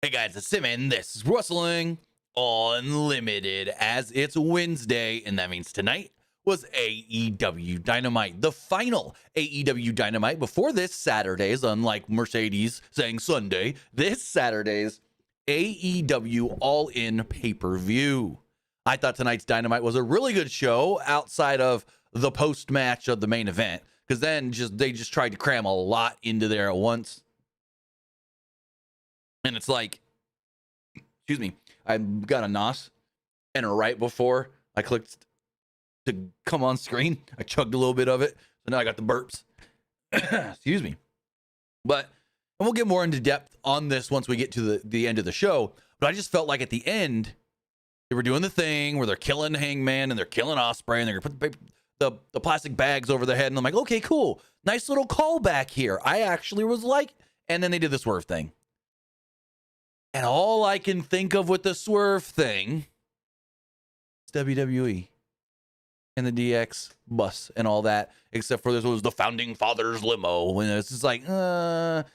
Hey guys, it's Sim, and this is Wrestling Unlimited, as it's Wednesday, and that means tonight was AEW Dynamite, the final AEW Dynamite before this Saturday's, unlike Mercedes saying Sunday, this Saturday's AEW All-In pay-per-view. I thought tonight's Dynamite was a really good show outside of the post-match of the main event, because then they just tried to cram a lot into there at once. And it's like, excuse me, I got a NOS, and right before I clicked to come on screen, I chugged a little bit of it. So now I got the burps. Excuse me. And we'll get more into depth on this once we get to the end of the show. But I just felt like at the end, they were doing the thing where they're killing Hangman and they're killing Ospreay and they're going to put the plastic bags over their head. And I'm like, okay, cool. Nice little callback here. I actually was like, and then they did the swerve thing. And all I can think of with the swerve thing is WWE and the DX bus and all that, except for this was the Founding Fathers limo. And it's just like, and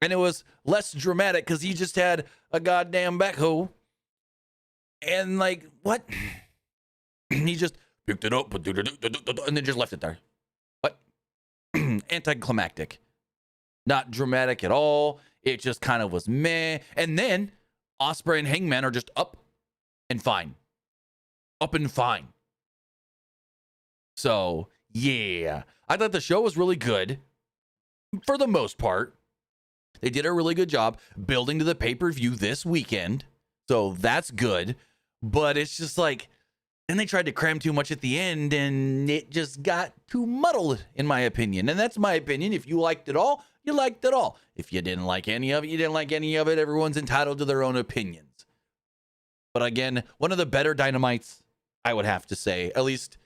it was less dramatic because he just had a goddamn backhoe. And like, what? He just picked it up and then just left it there. What? Anticlimactic. Not dramatic at all. It just kind of was meh. And then Ospreay and Hangman are just up and fine. Up and fine. So, yeah. I thought the show was really good. For the most part. They did a really good job building to the pay-per-view this weekend. So, that's good. But it's just like, then they tried to cram too much at the end, and it just got too muddled, in my opinion. And that's my opinion. If you liked it all, you liked it all. If you didn't like any of it, you didn't like any of it. Everyone's entitled to their own opinions. But again, one of the better Dynamites, I would have to say, at least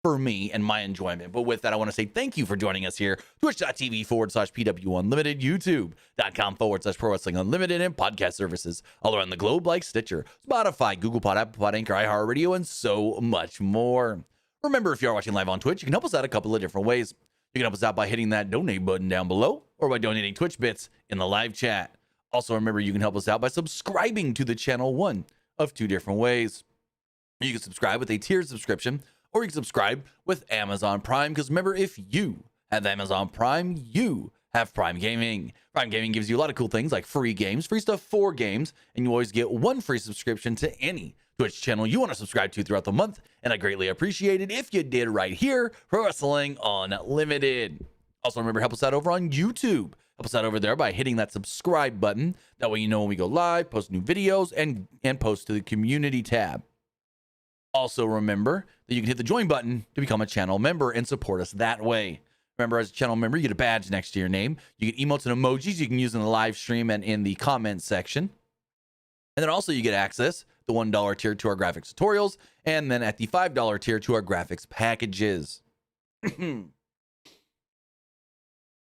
for me and my enjoyment. But with that, I want to say thank you for joining us here. Twitch.tv/PWU Unlimited, YouTube.com/Pro Wrestling Unlimited, and podcast services all around the globe like Stitcher, Spotify, Google Pod, Apple Pod, Anchor, iHeartRadio, and so much more. Remember, if you are watching live on Twitch, you can help us out a couple of different ways. You can help us out by hitting that donate button down below or by donating Twitch bits in the live chat. Also, remember, you can help us out by subscribing to the channel, one of two different ways. You can subscribe with a tiered subscription, or you can subscribe with Amazon Prime, because remember, if you have Amazon Prime, you have Prime Gaming. Prime Gaming gives you a lot of cool things like free games, free stuff for games, and you always get one free subscription to any Twitch channel you want to subscribe to throughout the month, and I greatly appreciate it if you did right here for Wrestling Unlimited. Also, remember, help us out over on YouTube. Help us out over there by hitting that subscribe button. That way you know when we go live, post new videos, and post to the community tab. Also, remember that you can hit the join button to become a channel member and support us that way. Remember, as a channel member, you get a badge next to your name. You get emotes and emojis you can use in the live stream and in the comment section. And then also you get access, the $1 tier, to our graphics tutorials, and then at the $5 tier to our graphics packages.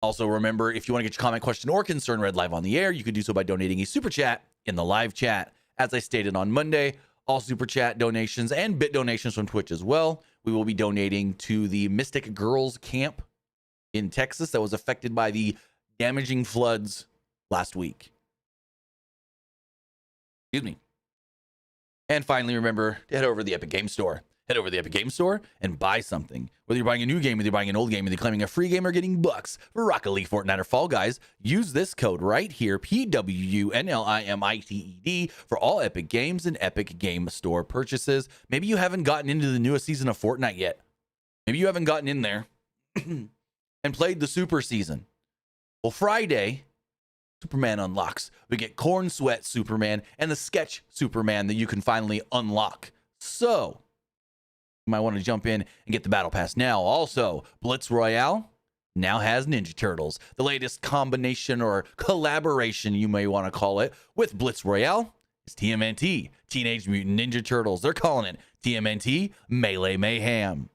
Also, remember, if you want to get your comment, question, or concern read live on the air, you can do so by donating a super chat in the live chat. As I stated on Monday, all super chat donations and bit donations from Twitch as well. We will be donating to the Mystic Girls Camp in Texas that was affected by the damaging floods last week. Excuse me. And finally, remember to head over to the Epic Game Store. Head over to the Epic Game Store and buy something. Whether you're buying a new game, whether you're buying an old game, whether you're claiming a free game or getting bucks for Rocket League, Fortnite, or Fall Guys, use this code right here, PWUNLIMITED, for all Epic Games and Epic Game Store purchases. Maybe you haven't gotten into the newest season of Fortnite yet. Maybe you haven't gotten in there and played the Super Season. Well, Friday, Superman unlocks. We get Corn Sweat Superman and the Sketch Superman that you can finally unlock. So you might want to jump in and get the Battle Pass now. Also, Blitz Royale now has Ninja Turtles. The latest combination or collaboration, you may want to call it, with Blitz Royale is TMNT, Teenage Mutant Ninja Turtles. They're calling it TMNT Melee Mayhem.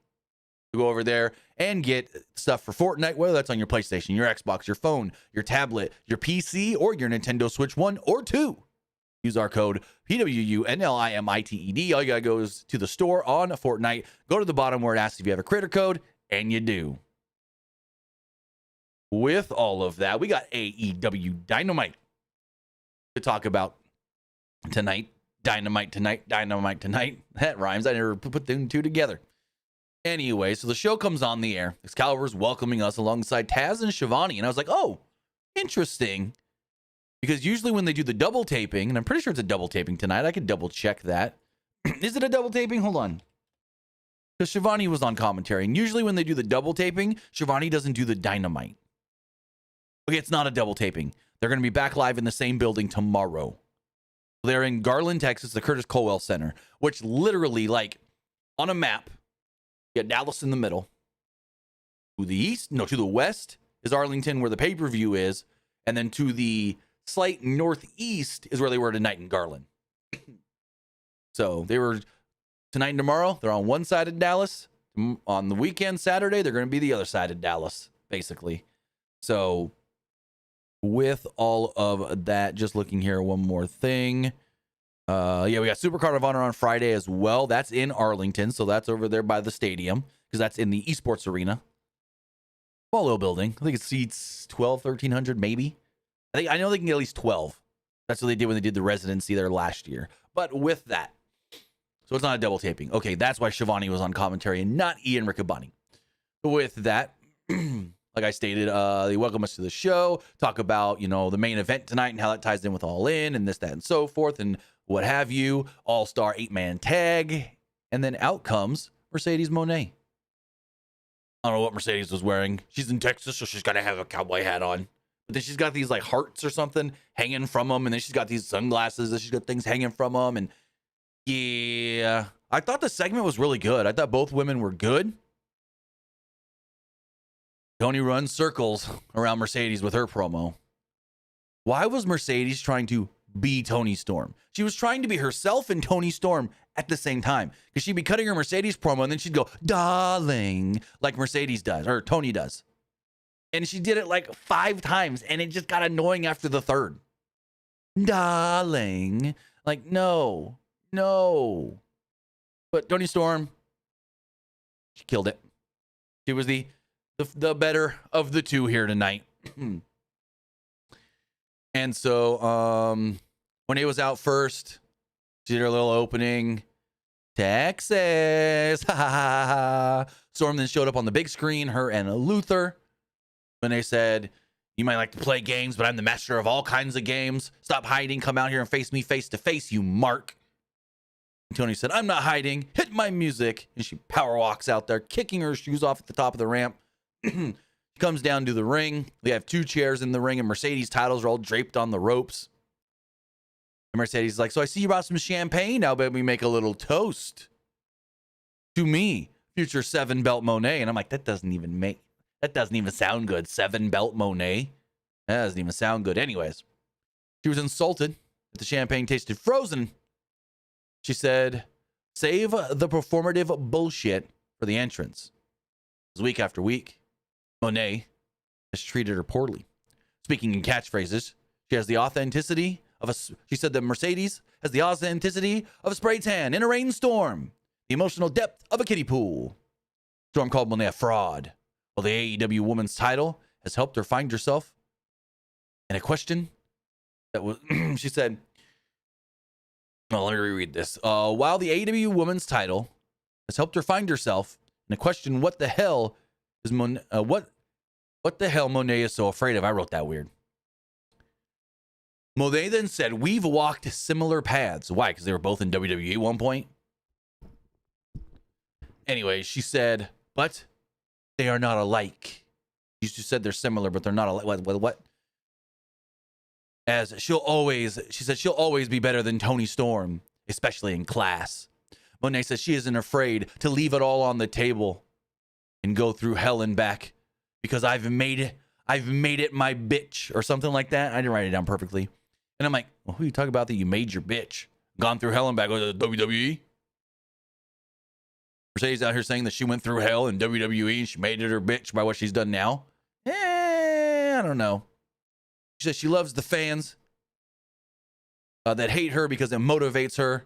You go over there and get stuff for Fortnite, whether that's on your PlayStation, your Xbox, your phone, your tablet, your PC, or your Nintendo Switch 1 or 2. Use our code PWUNLIMITED. All you gotta go is to the store on Fortnite. Go to the bottom where it asks if you have a creator code, and you do. With all of that, we got AEW Dynamite to talk about tonight. Dynamite tonight. Dynamite tonight. That rhymes. I never put them two together. Anyway, so the show comes on the air. Excalibur's welcoming us alongside Taz and Shivani. And I was like, oh, interesting. Because usually when they do the double taping, and I'm pretty sure it's a double taping tonight. I could double check that. Is it a double taping? Hold on. Because Shivani was on commentary. And usually when they do the double taping, Shivani doesn't do the Dynamite. Okay, it's not a double taping. They're going to be back live in the same building tomorrow. They're in Garland, Texas, the Curtis Colwell Center, which literally, like, on a map, you got Dallas in the middle. To the west is Arlington, where the pay-per-view is. And then to the slight northeast is where they were tonight in Garland. So they were tonight and tomorrow. They're on one side of Dallas. On the weekend, Saturday, they're going to be the other side of Dallas, basically. So with all of that, just looking here, one more thing. Yeah, we got Supercard of Honor on Friday as well. That's in Arlington, so that's over there by the stadium, because that's in the esports arena. Small little building. I think it seats 1,300 maybe. I know they can get at least 12. That's what they did when they did the residency there last year. But with that, so it's not a double taping. Okay, that's why Shivani was on commentary and not Ian Riccaboni. With that, like I stated, they welcome us to the show, talk about, the main event tonight and how that ties in with All In and this, that, and so forth, and what have you. All-star 8-man tag. And then out comes Mercedes Moné. I don't know what Mercedes was wearing. She's in Texas, so she's got to have a cowboy hat on. But then she's got these like hearts or something hanging from them. And then she's got these sunglasses and she's got things hanging from them. And yeah, I thought the segment was really good. I thought both women were good. Toni runs circles around Mercedes with her promo. Why was Mercedes trying to be Toni Storm? She was trying to be herself and Toni Storm at the same time. Because she'd be cutting her Mercedes promo and then she'd go, darling, like Mercedes does, or Toni does. And she did it like 5 times, and it just got annoying after the third. Darling. Like, no. But Toni Storm, she killed it. She was the better of the two here tonight. And so, when it was out first, she did her little opening. Texas. Storm then showed up on the big screen, her and Luther. When they said, you might like to play games, but I'm the master of all kinds of games. Stop hiding. Come out here and face me face to face, you mark. And Toni said, I'm not hiding. Hit my music. And she power walks out there, kicking her shoes off at the top of the ramp. She comes down to the ring. We have 2 chairs in the ring, and Mercedes titles are all draped on the ropes. And Mercedes is like, so I see you brought some champagne. Now, baby, we make a little toast to me, future 7-belt Moné. And I'm like, that doesn't even sound good. 7-belt Moné. That doesn't even sound good. Anyways, she was insulted that the champagne tasted frozen. She said, save the performative bullshit for the entrance. Because week after week, Moné has treated her poorly. Speaking in catchphrases, she has the authenticity of she said that Mercedes has the authenticity of a spray tan in a rainstorm. The emotional depth of a kiddie pool. Storm called Moné a fraud. Well, the AEW Women's title has helped her find herself. And a question that was, she said, well, let me reread this. While the AEW Women's title has helped her find herself, and a question, what the hell is what the hell Moné is so afraid of? I wrote that weird. Moné then said, we've walked similar paths. Why? Because they were both in WWE at one point. Anyway, she said, but they are not alike. You just said they're similar, but they're not alike. What? As she said she'll always be better than Toni Storm, especially in class. Moné says she isn't afraid to leave it all on the table and go through hell and back because I've made it my bitch, or something like that. I didn't write it down perfectly. And I'm like, well, who are you talking about that you made your bitch? Gone through hell and back with the WWE? Mercedes out here saying that she went through hell in WWE and she made it her bitch by what she's done now. I don't know. She says she loves the fans that hate her because it motivates her.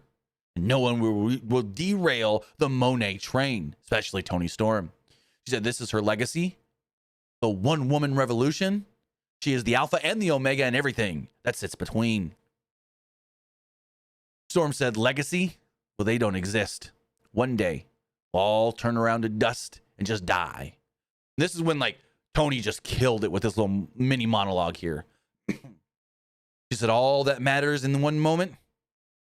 And no one will derail the Moné train, especially Toni Storm. She said this is her legacy. The one-woman revolution. She is the alpha and the omega and everything that sits between. Storm said, legacy? Well, they don't exist. One day, we'll all turn around to dust and just die. This is when, like, Toni just killed it with this little mini monologue here. She said, all that matters in one moment,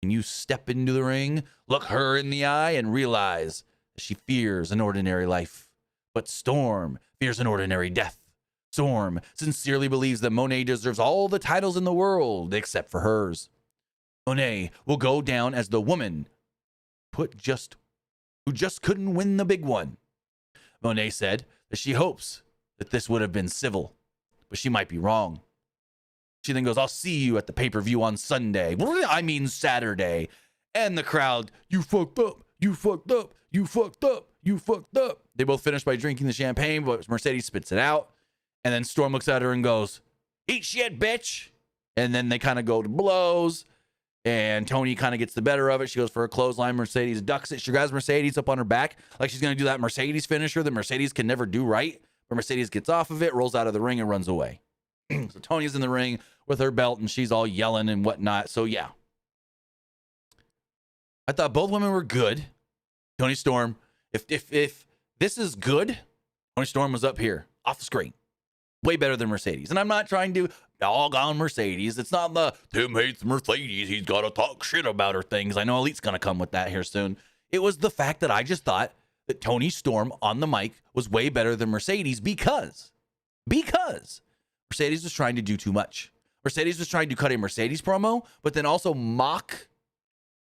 when you step into the ring, look her in the eye, and realize that she fears an ordinary life. But Storm fears an ordinary death. Storm sincerely believes that Mone deserves all the titles in the world except for hers. Mone will go down as the woman who just couldn't win the big one. Mone said that she hopes that this would have been civil, but she might be wrong. She then goes, I'll see you at the pay-per-view on Sunday. I mean Saturday. And the crowd, you fucked up, you fucked up, you fucked up, you fucked up. They both finish by drinking the champagne, but Mercedes spits it out. And then Storm looks at her and goes, eat shit, bitch. And then they kind of go to blows. And Toni kind of gets the better of it. She goes for a clothesline. Mercedes ducks it. She grabs Mercedes up on her back like she's going to do that Mercedes finisher that Mercedes can never do right. But Mercedes gets off of it, rolls out of the ring, and runs away. So Toni's in the ring with her belt, and she's all yelling and whatnot. So, yeah. I thought both women were good. Toni Storm. If this is good, Toni Storm was up here, off the screen. Way better than Mercedes. And I'm not trying to dog on Mercedes. It's not the Tim hates Mercedes, he's got to talk shit about her things. I know Elite's going to come with that here soon. It was the fact that I just thought that Toni Storm on the mic was way better than Mercedes because Mercedes was trying to do too much. Mercedes was trying to cut a Mercedes promo, but then also mock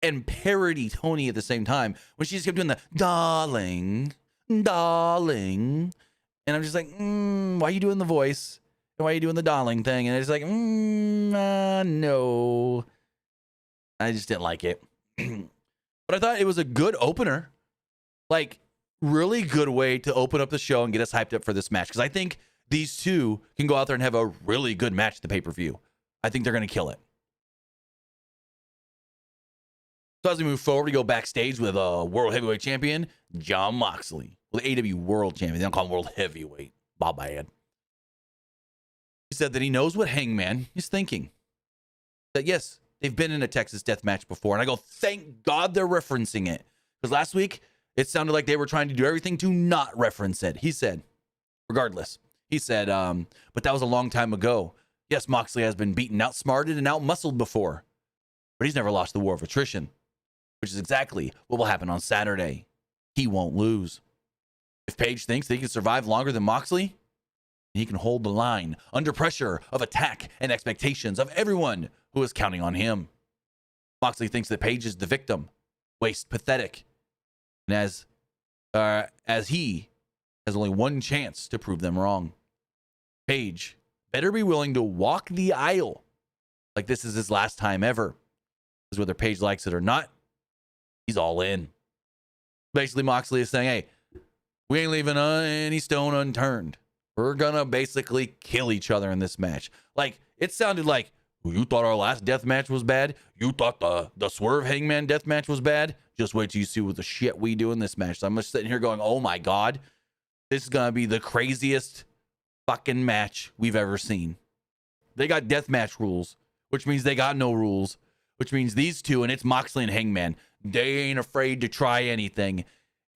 and parody Toni at the same time when she just kept doing the darling. And I'm just like, why are you doing the voice? And why are you doing the darling thing? And it's like, no. I just didn't like it. But I thought it was a good opener. Like, really good way to open up the show and get us hyped up for this match. Because I think these two can go out there and have a really good match at the pay-per-view. I think they're going to kill it. So as we move forward, we go backstage with World Heavyweight Champion Jon Moxley. Well, the AEW World Champion. They don't call him World Heavyweight. My bad. He said that he knows what Hangman is thinking. That, yes, they've been in a Texas death match before. And I go, thank God they're referencing it. Because last week, it sounded like they were trying to do everything to not reference it. He said, regardless. He said, but that was a long time ago. Yes, Moxley has been beaten, outsmarted, and outmuscled before. But he's never lost the war of attrition. Which is exactly what will happen on Saturday. He won't lose. If Page thinks that he can survive longer than Moxley, he can hold the line under pressure of attack and expectations of everyone who is counting on him. Moxley thinks that Page is the victim, waste, pathetic, and as he has only one chance to prove them wrong. Page better be willing to walk the aisle like this is his last time ever. Because whether Page likes it or not, he's all in. Basically, Moxley is saying, hey, we ain't leaving any stone unturned. We're going to basically kill each other in this match. Like, it sounded like, well, you thought our last death match was bad? You thought the Swerve Hangman death match was bad? Just wait till you see what the shit we do in this match. So I'm just sitting here going, oh my God, this is going to be the craziest fucking match we've ever seen. They got death match rules, which means they got no rules, which means these two, and it's Moxley and Hangman, they ain't afraid to try anything.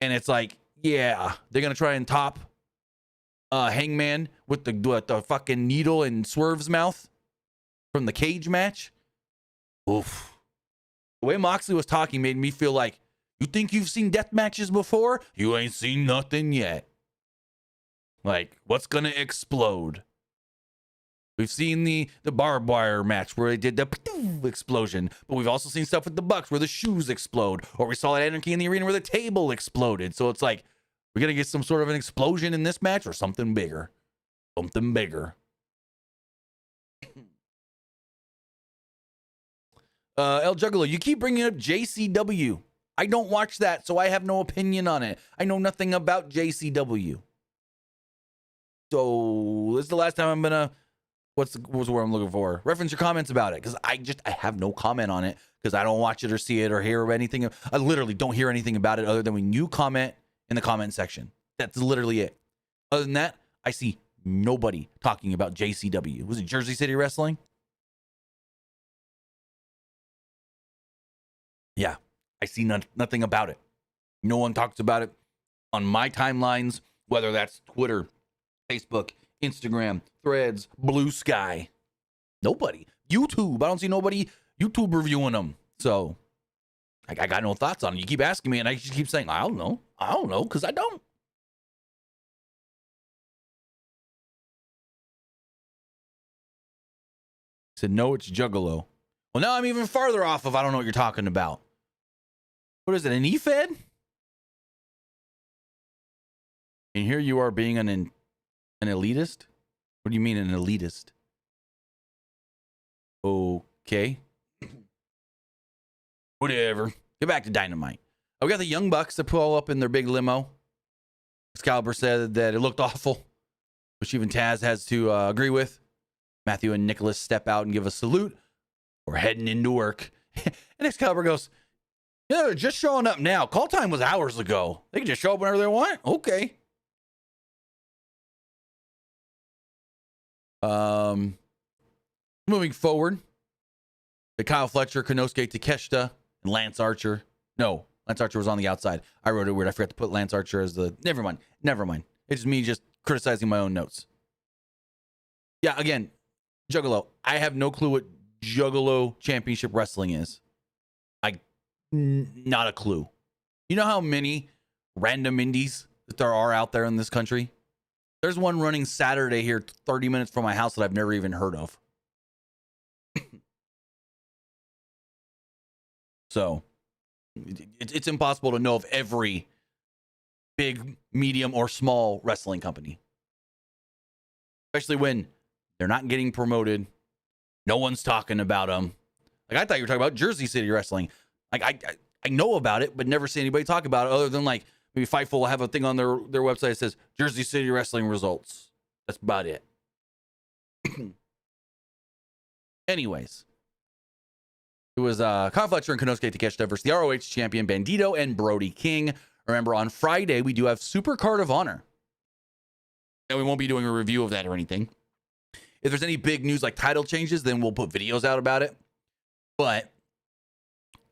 And it's like, yeah, they're going to try and top Hangman with the fucking needle in Swerve's mouth from the cage match. Oof. The way Moxley was talking made me feel like, you think you've seen death matches before? You ain't seen nothing yet. Like, what's going to explode? We've seen the barbed wire match where they did the explosion, but we've also seen stuff with the Bucks where the shoes explode, or we saw Anarchy in the Arena where the table exploded. So it's like, we're going to get some sort of an explosion in this match or something bigger. Something bigger. El Juggalo, you keep bringing up JCW. I don't watch that, so I have no opinion on it. I know nothing about JCW. So this is the last time I'm going to... What's the word I'm looking for? Reference your comments about it, because I have no comment on it because I don't watch it or see it or hear anything. I literally don't hear anything about it other than when you comment in the comment section. That's literally it. Other than that, I see nobody talking about JCW. Was it Jersey City Wrestling? Yeah, I see nothing about it. No one talks about it on my timelines, whether that's Twitter, Facebook, Instagram, Threads, Blue Sky. Nobody. YouTube. I don't see nobody YouTube reviewing them. So I got no thoughts on it. You keep asking me, and I just keep saying, I don't know. I don't know, because I don't. Said, no, it's Juggalo. Well, now I'm even farther off if I don't know what you're talking about. What is it, an E-Fed? And here you are being an elitist? What do you mean an elitist? Okay. Whatever. Get back to Dynamite. We got the Young Bucks to pull up in their big limo. Excalibur said that it looked awful, which even Taz has to agree with. Matthew and Nicholas step out and give a salute. We're heading into work. And Excalibur goes, yeah, they're just showing up now. Call time was hours ago. They can just show up whenever they want. Okay. Moving forward, the Kyle Fletcher, Konosuke Takeshita, and Lance Archer. No, Lance Archer was on the outside. I wrote it weird. I forgot to put Lance Archer as the... Never mind. It's just me just criticizing my own notes. Yeah, again, Juggalo. I have no clue what Juggalo Championship Wrestling is. Not a clue. You know how many random indies that there are out there in this country? There's one running Saturday here 30 minutes from my house that I've never even heard of. So it's impossible to know of every big, medium, or small wrestling company. Especially when they're not getting promoted. No one's talking about them. Like, I thought you were talking about Jersey City Wrestling. Like, I know about it, but never see anybody talk about it other than, like, maybe Fightful will have a thing on their website that says Jersey City Wrestling results. That's about it. Anyways. It was Kyle Fletcher and Konosuke Takeshita versus the ROH champion Bandido and Brody King. Remember, on Friday, we do have Super Card of Honor. And we won't be doing a review of that or anything. If there's any big news like title changes, then we'll put videos out about it. But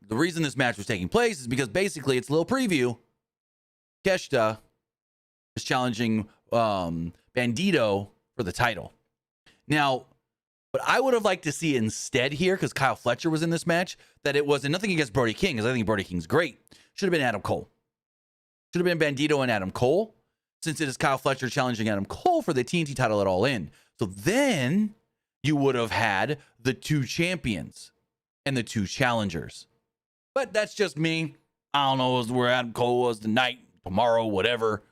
the reason this match was taking place is because basically it's a little preview. Takeshita is challenging Bandido for the title. Now, what I would have liked to see instead here, because Kyle Fletcher was in this match, that it wasn't nothing against Brody King, because I think Brody King's great. Should have been Adam Cole. Should have been Bandido and Adam Cole, since it is Kyle Fletcher challenging Adam Cole for the TNT title at All In. So then you would have had the two champions and the two challengers. But that's just me. I don't know where Adam Cole was tonight, tomorrow, whatever.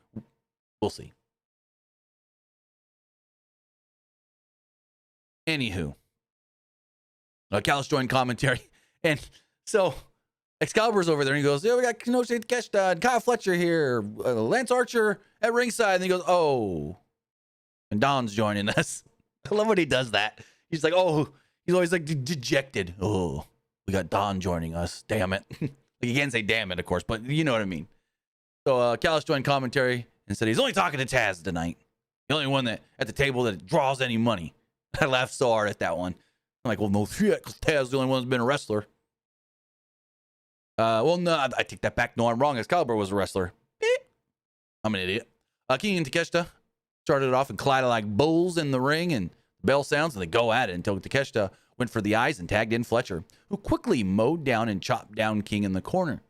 We'll see. Anywho, Callis joined commentary, and so Excalibur's over there, and he goes, "Yeah, we got Konosuke Takeshita and Kyle Fletcher here, Lance Archer at ringside," and he goes, "Oh," and Don's joining us. I love when he does that. He's like, "Oh," he's always like dejected. "Oh, we got Don joining us. Damn it!" Like, you can't say "damn it," of course, but you know what I mean. So Callis joined commentary and said he's only talking to Taz tonight, the only one that at the table that draws any money. I laughed so hard at that one. I'm like, well, no shit, because Taz the only one who's been a wrestler. Well, no, I take that back. No, I'm wrong. Excalibur was a wrestler. I'm an idiot. King and Takeshita started it off and collided like bulls in the ring, and the bell sounds, and they go at it until Takeshita went for the eyes and tagged in Fletcher, who quickly mowed down and chopped down King in the corner.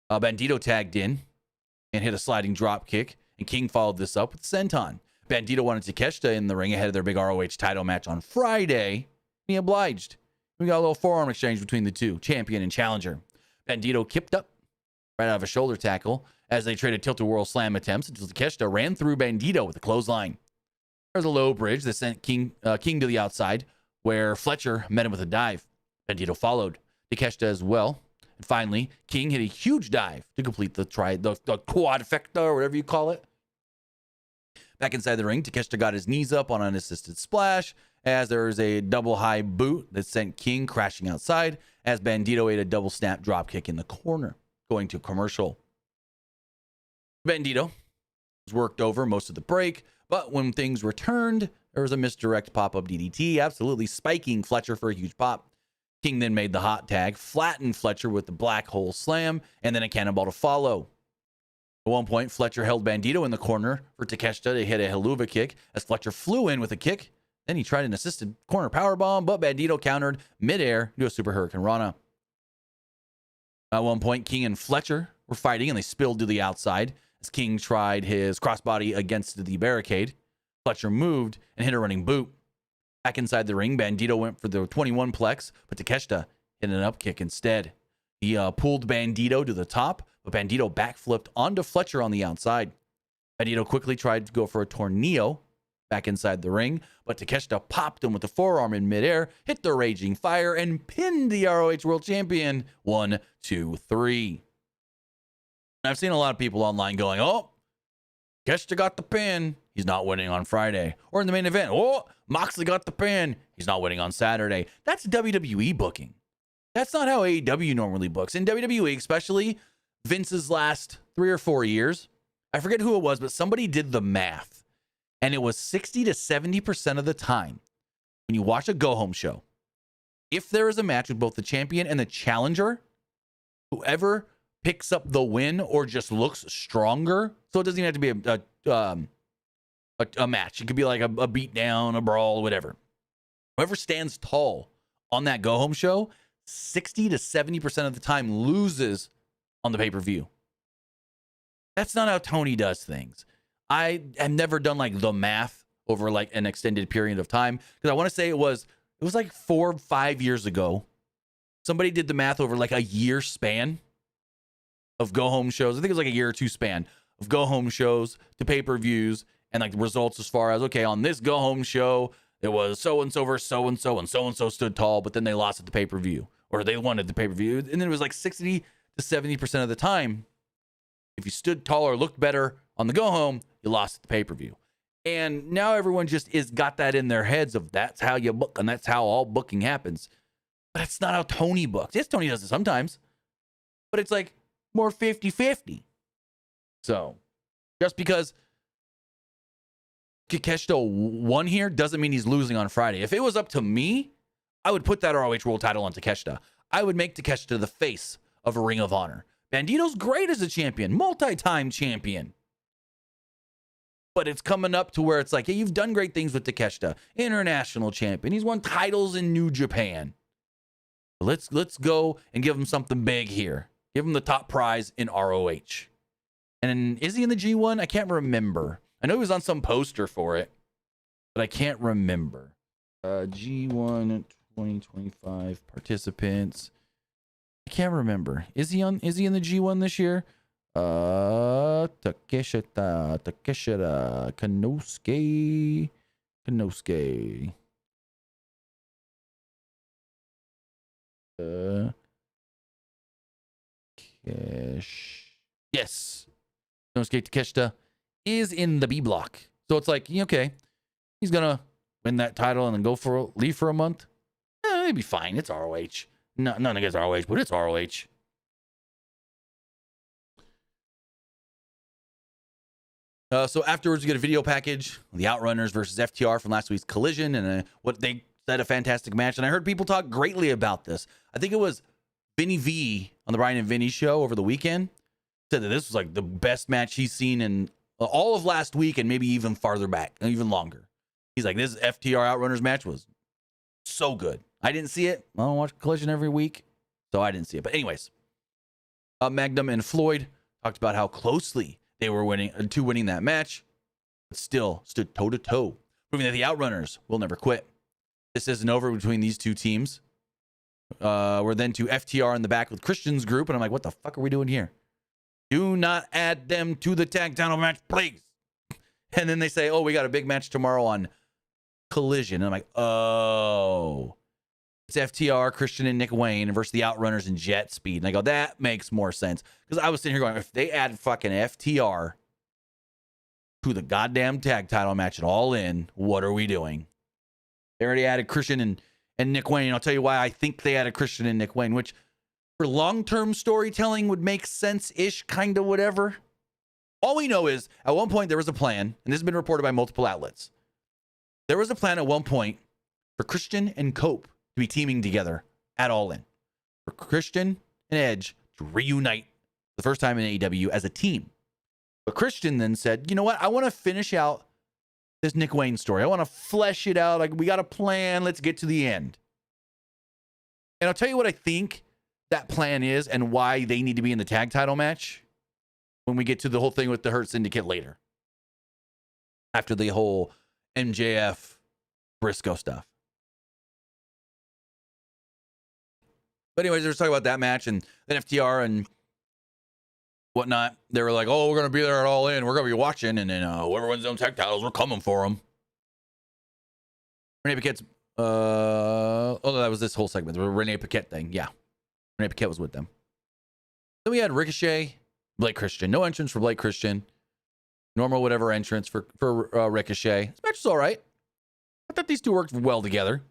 Bandido tagged in and hit a sliding drop kick, and King followed this up with senton. Bandido wanted Takeshita in the ring ahead of their big ROH title match on Friday. He obliged. We got a little forearm exchange between the two, champion and challenger. Bandido kipped up right out of a shoulder tackle as they traded tilt-a-whirl slam attempts until Takeshita ran through Bandido with a clothesline. There's a low bridge that sent King to the outside, where Fletcher met him with a dive. Bandido followed Takeshita as well. And finally, King hit a huge dive to complete the quadfecta, or whatever you call it. Back inside the ring, Takeshita got his knees up on an assisted splash as there was a double high boot that sent King crashing outside as Bandido ate a double snap drop kick in the corner, going to commercial. Bandido was worked over most of the break, but when things returned, there was a misdirect pop-up DDT, absolutely spiking Fletcher for a huge pop. King then made the hot tag, flattened Fletcher with the black hole slam, and then a cannonball to follow. At one point, Fletcher held Bandido in the corner for Teesta to hit a haluva kick as Fletcher flew in with a kick. Then he tried an assisted corner powerbomb, but Bandido countered midair to a Super Hurricane Rana. At one point, King and Fletcher were fighting, and they spilled to the outside as King tried his crossbody against the barricade. Fletcher moved and hit a running boot. Back inside the ring, Bandido went for the 21 plex, but Teesta hit an up kick instead. He pulled Bandido to the top, but Bandido backflipped onto Fletcher on the outside. Bandido quickly tried to go for a tornillo back inside the ring, but Teesta popped him with the forearm in midair, hit the Raging Fire, and pinned the ROH World Champion. 1, 2, 3. I've seen a lot of people online going, oh, Teesta got the pin. He's not winning on Friday. Or in the main event, oh, Moxley got the pin. He's not winning on Saturday. That's WWE booking. That's not how AEW normally books. In WWE, especially Vince's last 3 or 4 years, I forget who it was, but somebody did the math. And it was 60 to 70% of the time when you watch a go-home show, if there is a match with both the champion and the challenger, whoever picks up the win or just looks stronger, so it doesn't even have to be a match. It could be like a beatdown, a brawl, whatever. Whoever stands tall on that go-home show, 60 to 70% of the time loses on the pay-per-view. That's not how Toni does things. I have never done like the math over like an extended period of time, because I want to say it was like 4 or 5 years ago. Somebody did the math over like a year span of go-home shows. I think it was like a year or 2 span of go-home shows to pay-per-views, and like the results as far as, okay, on this go-home show, it was so-and-so versus so-and-so, and so-and-so stood tall, but then they lost at the pay-per-view, or they won at the pay-per-view. And then it was like 60 to 70% of the time, if you stood taller or looked better on the go-home, you lost at the pay-per-view. And now everyone just got that in their heads of that's how you book, and that's how all booking happens. But that's not how Toni books. Yes, Toni does it sometimes, but it's like more 50-50. So just because Teesta won here doesn't mean he's losing on Friday. If it was up to me, I would put that ROH World title on Teesta. I would make Teesta the face of a Ring of Honor. Bandido's great as a champion, multi-time champion. But it's coming up to where it's like, hey, you've done great things with Teesta, international champion. He's won titles in New Japan. Let's go and give him something big here. Give him the top prize in ROH. And is he in the G1? I can't remember. I know he was on some poster for it, but I can't remember. G1 2025 participants. I can't remember. Is he in the G1 this year? Takeshita Kanosuke. Yes. Konosuke Takeshita is in the B block. So it's like, okay, he's gonna win that title and then leave for a month. It'd be fine. It's ROH. No, none against ROH, but it's ROH. So afterwards, we get a video package, the Outrunners versus FTR from last week's Collision, and what they said, a fantastic match. And I heard people talk greatly about this. I think it was Vinny V on the Brian and Vinny show over the weekend said that this was like the best match he's seen in all of last week, and maybe even farther back, even longer. He's like, this FTR Outrunners match was so good. I didn't see it. I don't watch Collision every week, so I didn't see it. But anyways, Magnum and Floyd talked about how closely they were winning that match, but still stood toe-to-toe, proving that the Outrunners will never quit. This isn't over between these two teams. We're then to FTR in the back with Christian's group, and I'm like, what the fuck are we doing here? Do not add them to the tag title match, please. And then they say, oh, we got a big match tomorrow on Collision. And I'm like, oh. It's FTR, Christian, and Nick Wayne versus the Outrunners and Jet Speed. And I go, that makes more sense. Because I was sitting here going, if they add fucking FTR to the goddamn tag title match and All In, what are we doing? They already added Christian and Nick Wayne. And I'll tell you why I think they added Christian and Nick Wayne, which for long-term storytelling would make sense-ish, kind of whatever. All we know is at one point there was a plan, and this has been reported by multiple outlets. There was a plan at one point for Christian and Cope to be teaming together at All In for Christian and Edge to reunite the first time in AEW as a team. But Christian then said, you know what? I want to finish out this Nick Wayne story. I want to flesh it out. Like, we got a plan. Let's get to the end. And I'll tell you what I think that plan is and why they need to be in the tag title match when we get to the whole thing with the Hurt Syndicate later. After the whole MJF Briscoe stuff. But anyways, they were talking about that match, and then FTR and whatnot. They were like, oh, we're going to be there at All In. We're going to be watching, and then whoever wins them tag titles, we're coming for them. Renee Paquette's, oh, no, that was this whole segment. The Renee Paquette thing. Yeah. Renee Paquette was with them. Then we had Ricochet, Blake Christian. No entrance for Blake Christian. Normal whatever entrance for Ricochet. This match was all right. I thought these two worked well together.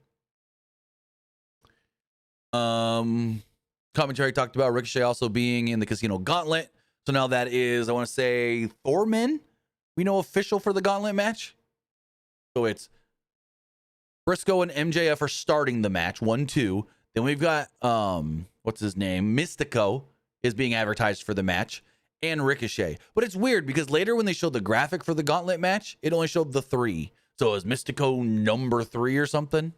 Commentary talked about Ricochet also being in the Casino Gauntlet. So now that is, I want to say, 4 men. We know official for the Gauntlet match. So it's Briscoe and MJF are starting the match, 1-2. Then we've got, what's his name? Mystico is being advertised for the match. And Ricochet. But it's weird because later when they showed the graphic for the Gauntlet match, it only showed the 3. So is Mystico number 3 or something?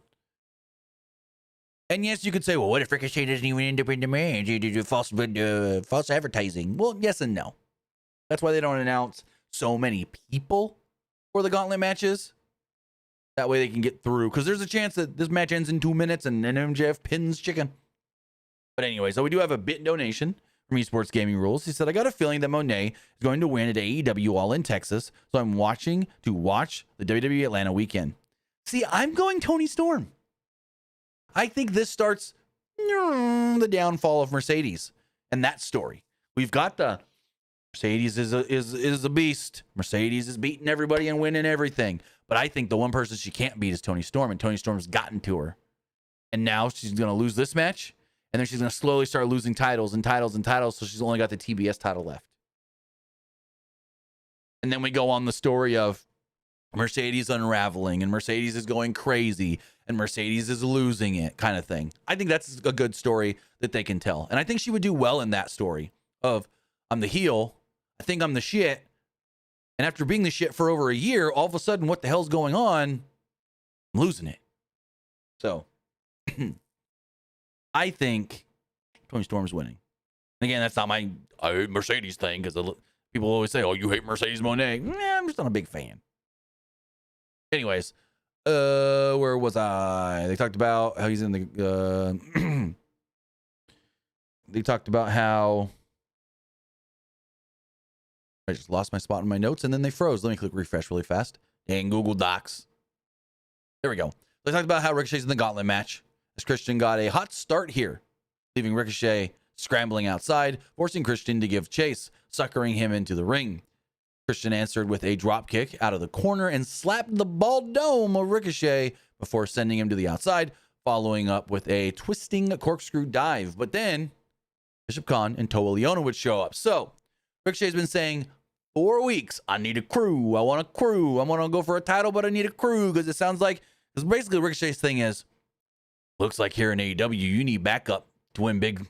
And yes, you could say, well, what if Ricochet doesn't even end up in the match? You do false advertising. Well, yes and no. That's why they don't announce so many people for the Gauntlet matches. That way they can get through. Because there's a chance that this match ends in 2 minutes and then MJF pins chicken. But anyway, so we do have a bit donation from Esports Gaming Rules. He said, I got a feeling that Mone is going to win at AEW All in Texas, so I'm watching to watch the WWE Atlanta weekend. See, I'm going Toni Storm. I think this starts the downfall of Mercedes and that story. We've got the Mercedes is a beast. Mercedes is beating everybody and winning everything. But I think the one person she can't beat is Toni Storm, and Toni Storm's gotten to her. And now she's going to lose this match. And then she's going to slowly start losing titles and titles and titles. So she's only got the TBS title left. And then we go on the story of Mercedes unraveling and Mercedes is going crazy and Mercedes is losing it kind of thing. I think that's a good story that they can tell. And I think she would do well in that story of I'm the heel. I think I'm the shit. And after being the shit for over a year, all of a sudden, what the hell's going on? I'm losing it. So I think Toni Storm's winning. And again, that's not my I hate Mercedes thing because people always say, oh, you hate Mercedes Moné. I'm just not a big fan. Anyways, where was I? They talked about how he's in the... they talked about how... I just lost my spot in my notes and then they froze. Let me click refresh really fast. Dang Google Docs. There we go. They talked about how Ricochet's in the Gauntlet match. As Christian got a hot start here, leaving Ricochet scrambling outside, forcing Christian to give chase, suckering him into the ring. Christian answered with a drop kick out of the corner and slapped the bald dome of Ricochet before sending him to the outside, following up with a twisting corkscrew dive. But then Bishop Khan and Toa Leona would show up. So Ricochet's been saying 4 weeks, I need a crew. I want a crew. I want to go for a title, but I need a crew because it sounds like, because basically Ricochet's thing is, looks like here in AEW, you need backup to win big.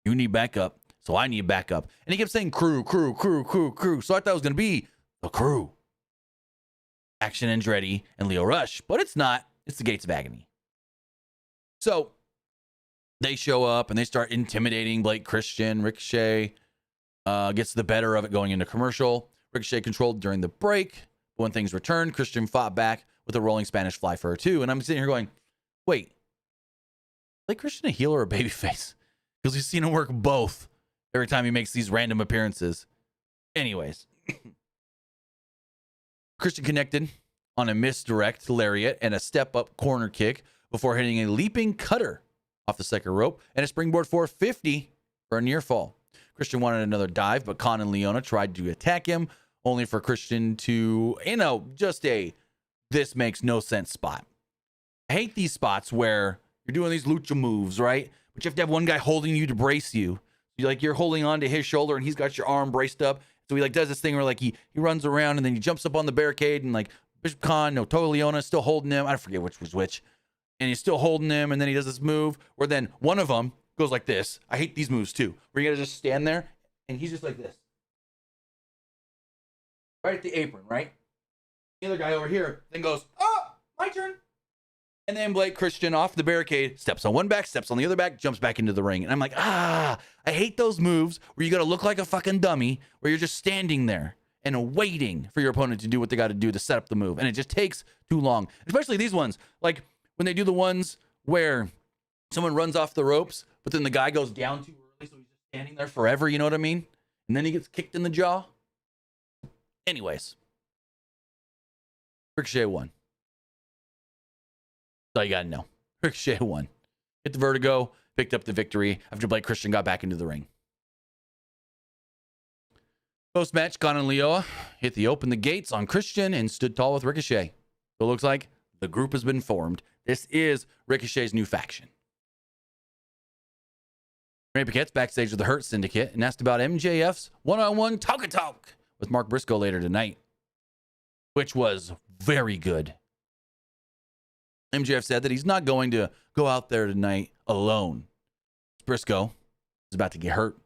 You need backup. So I need backup. And he kept saying crew, crew, crew, crew, crew. So I thought it was going to be the crew. Action Andretti and Leo Rush. But it's not. It's the Gates of Agony. So they show up and they start intimidating Blake Christian. Ricochet gets the better of it going into commercial. Ricochet controlled during the break. But when things returned, Christian fought back with a rolling Spanish fly for a 2. And I'm sitting here going, wait. Blake Christian a heel or a babyface? Because we've seen him work both every time he makes these random appearances. Anyways. Christian connected on a misdirect lariat and a step-up corner kick before hitting a leaping cutter off the second rope and a springboard 450 for a near fall. Christian wanted another dive, but Khan and Leona tried to attack him, only for Christian to, just a this makes no sense spot. I hate these spots where you're doing these lucha moves, right? But you have to have one guy holding you to brace you. You're holding on to his shoulder and he's got your arm braced up. So he does this thing where he runs around and then he jumps up on the barricade and Bishop Khan, Toa Leona is still holding him. I forget which was which. and he's still holding him, and then he does this move where then one of them goes like this. I hate these moves too, where you gotta just stand there, and he's just like this. Right at the apron, right? The other guy over here then goes, oh, my turn. And then Blake Christian off the barricade, steps on one back, steps on the other back, jumps back into the ring. And I'm like, I hate those moves where you got to look like a fucking dummy, where you're just standing there and waiting for your opponent to do what they got to do to set up the move. And it just takes too long, especially these ones. Like when they do the ones where someone runs off the ropes, but then the guy goes down too early, so he's just standing there forever, you know what I mean? And then he gets kicked in the jaw. Anyways, Ricochet won. That's all you got to know. Ricochet won. Hit the vertigo, picked up the victory after Blake Christian got back into the ring. Post-match, Gon and Leoa hit the open the gates on Christian and stood tall with Ricochet. So it looks like the group has been formed. This is Ricochet's new faction. Renee Paquette's backstage with the Hurt Syndicate and asked about MJF's one-on-one talk-a-talk with Mark Briscoe later tonight, which was very good. MJF said that he's not going to go out there tonight alone. Briscoe is about to get hurt.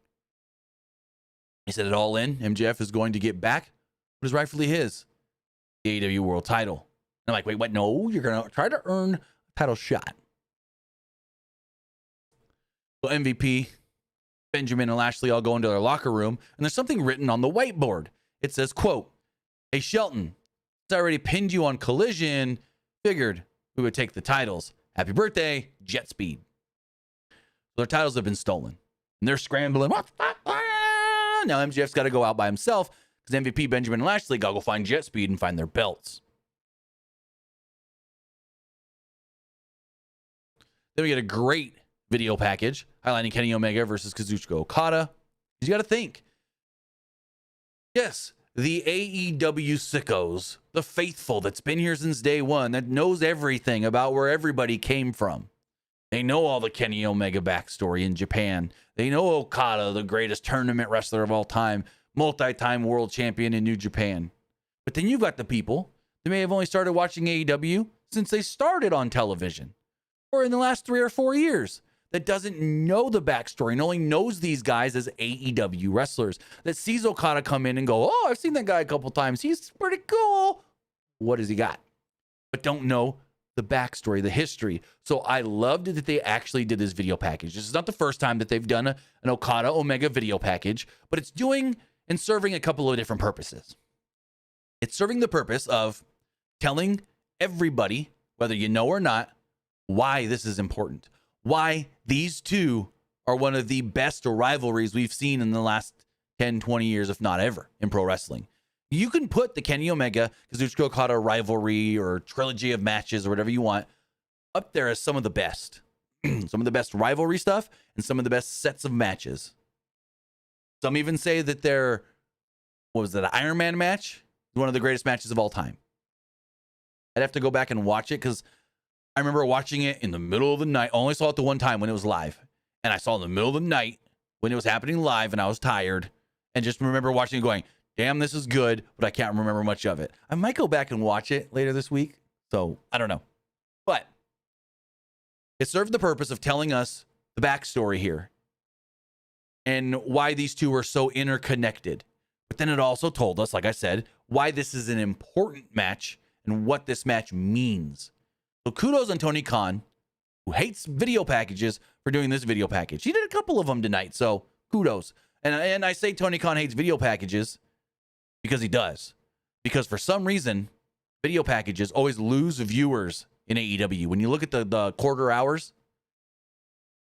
He said it all in. MJF is going to get back what is rightfully his, the AEW World title. And I'm like, wait, what? No, you're going to try to earn a title shot. So MVP, Benjamin and Lashley all go into their locker room, and there's something written on the whiteboard. It says, quote, "Hey, Shelton, it's already pinned you on Collision. Figured we would take the titles. Happy birthday, Jet Speed." Their titles have been stolen, and they're scrambling. Now MJF's got to go out by himself because MVP, Benjamin and Lashley got to go find Jet Speed and find their belts. Then we get a great video package highlighting Kenny Omega versus Kazuchika Okada. You got to think. Yes, the AEW sickos, the faithful that's been here since day one, that knows everything about where everybody came from. They know all the Kenny Omega backstory in Japan. They know Okada, the greatest tournament wrestler of all time, multi-time world champion in New Japan. But then you've got the people that may have only started watching AEW since they started on television, or in the last 3 or 4 years, that doesn't know the backstory and only knows these guys as AEW wrestlers, that sees Okada come in and go, oh, I've seen that guy a couple times. He's pretty cool. What has he got? But don't know the backstory, the history. So I loved that they actually did this video package. This is not the first time that they've done an Okada Omega video package, but it's doing and serving a couple of different purposes. It's serving the purpose of telling everybody, whether you know or not, why this is important. Why these two are one of the best rivalries we've seen in the last 10, 20 years, if not ever, in pro wrestling. You can put the Kenny Omega, Kazuchika Okada rivalry or trilogy of matches or whatever you want up there as some of the best. Some of the best rivalry stuff and some of the best sets of matches. Some even say that their, what was that, an Iron Man match? One of the greatest matches of all time. I'd have to go back and watch it because I remember watching it in the middle of the night. I only saw it the one time when it was live. And I saw it in the middle of the night when it was happening live and I was tired. And just remember watching it going, damn, this is good, but I can't remember much of it. I might go back and watch it later this week. So I don't know. But it served the purpose of telling us the backstory here and why these two are so interconnected. But then it also told us, like I said, why this is an important match and what this match means. So kudos on Tony Khan, who hates video packages, for doing this video package. He did a couple of them tonight, so kudos. And I say Tony Khan hates video packages because he does. Because for some reason, video packages always lose viewers in AEW. When you look at the quarter hours,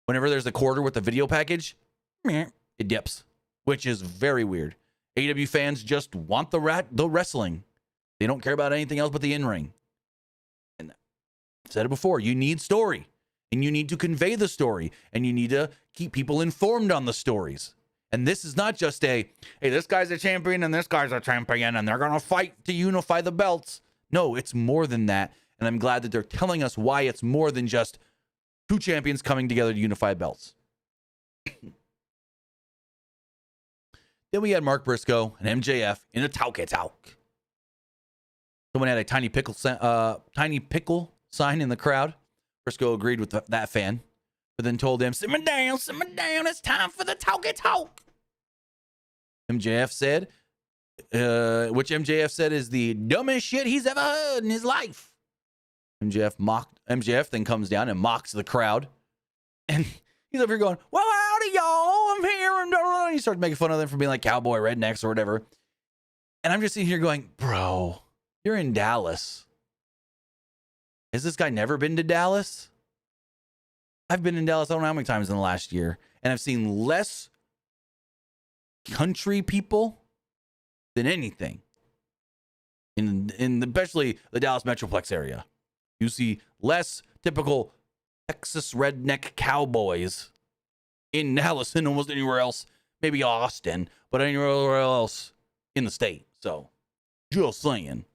whenever there's a quarter with the video package, it dips, which is very weird. AEW fans just want the wrestling. They don't care about anything else but the in-ring. Said it before, you need story and you need to convey the story and you need to keep people informed on the stories. And this is not just a, hey, this guy's a champion and this guy's a champion and they're going to fight to unify the belts. No, it's more than that. And I'm glad that they're telling us why it's more than just two champions coming together to unify belts. Then we had Mark Briscoe and MJF in a talk. Someone had a tiny pickle sign in the crowd Briscoe agreed with that fan, but then told him, simmer down, it's time for the talky talk. MJF said, which MJF said is the dumbest shit he's ever heard in his life. MJF then comes down and mocks the crowd. And he's over here going, well, howdy, y'all, I'm here. And he starts making fun of them for being like cowboy rednecks or whatever. And I'm just sitting here going, bro, you're in Dallas. Has this guy never been to Dallas? I've been in Dallas, I don't know how many times in the last year. And I've seen less country people than anything. In especially the Dallas Metroplex area. You see less typical Texas redneck cowboys in Dallas than almost anywhere else. Maybe Austin, but anywhere else in the state. So, just saying.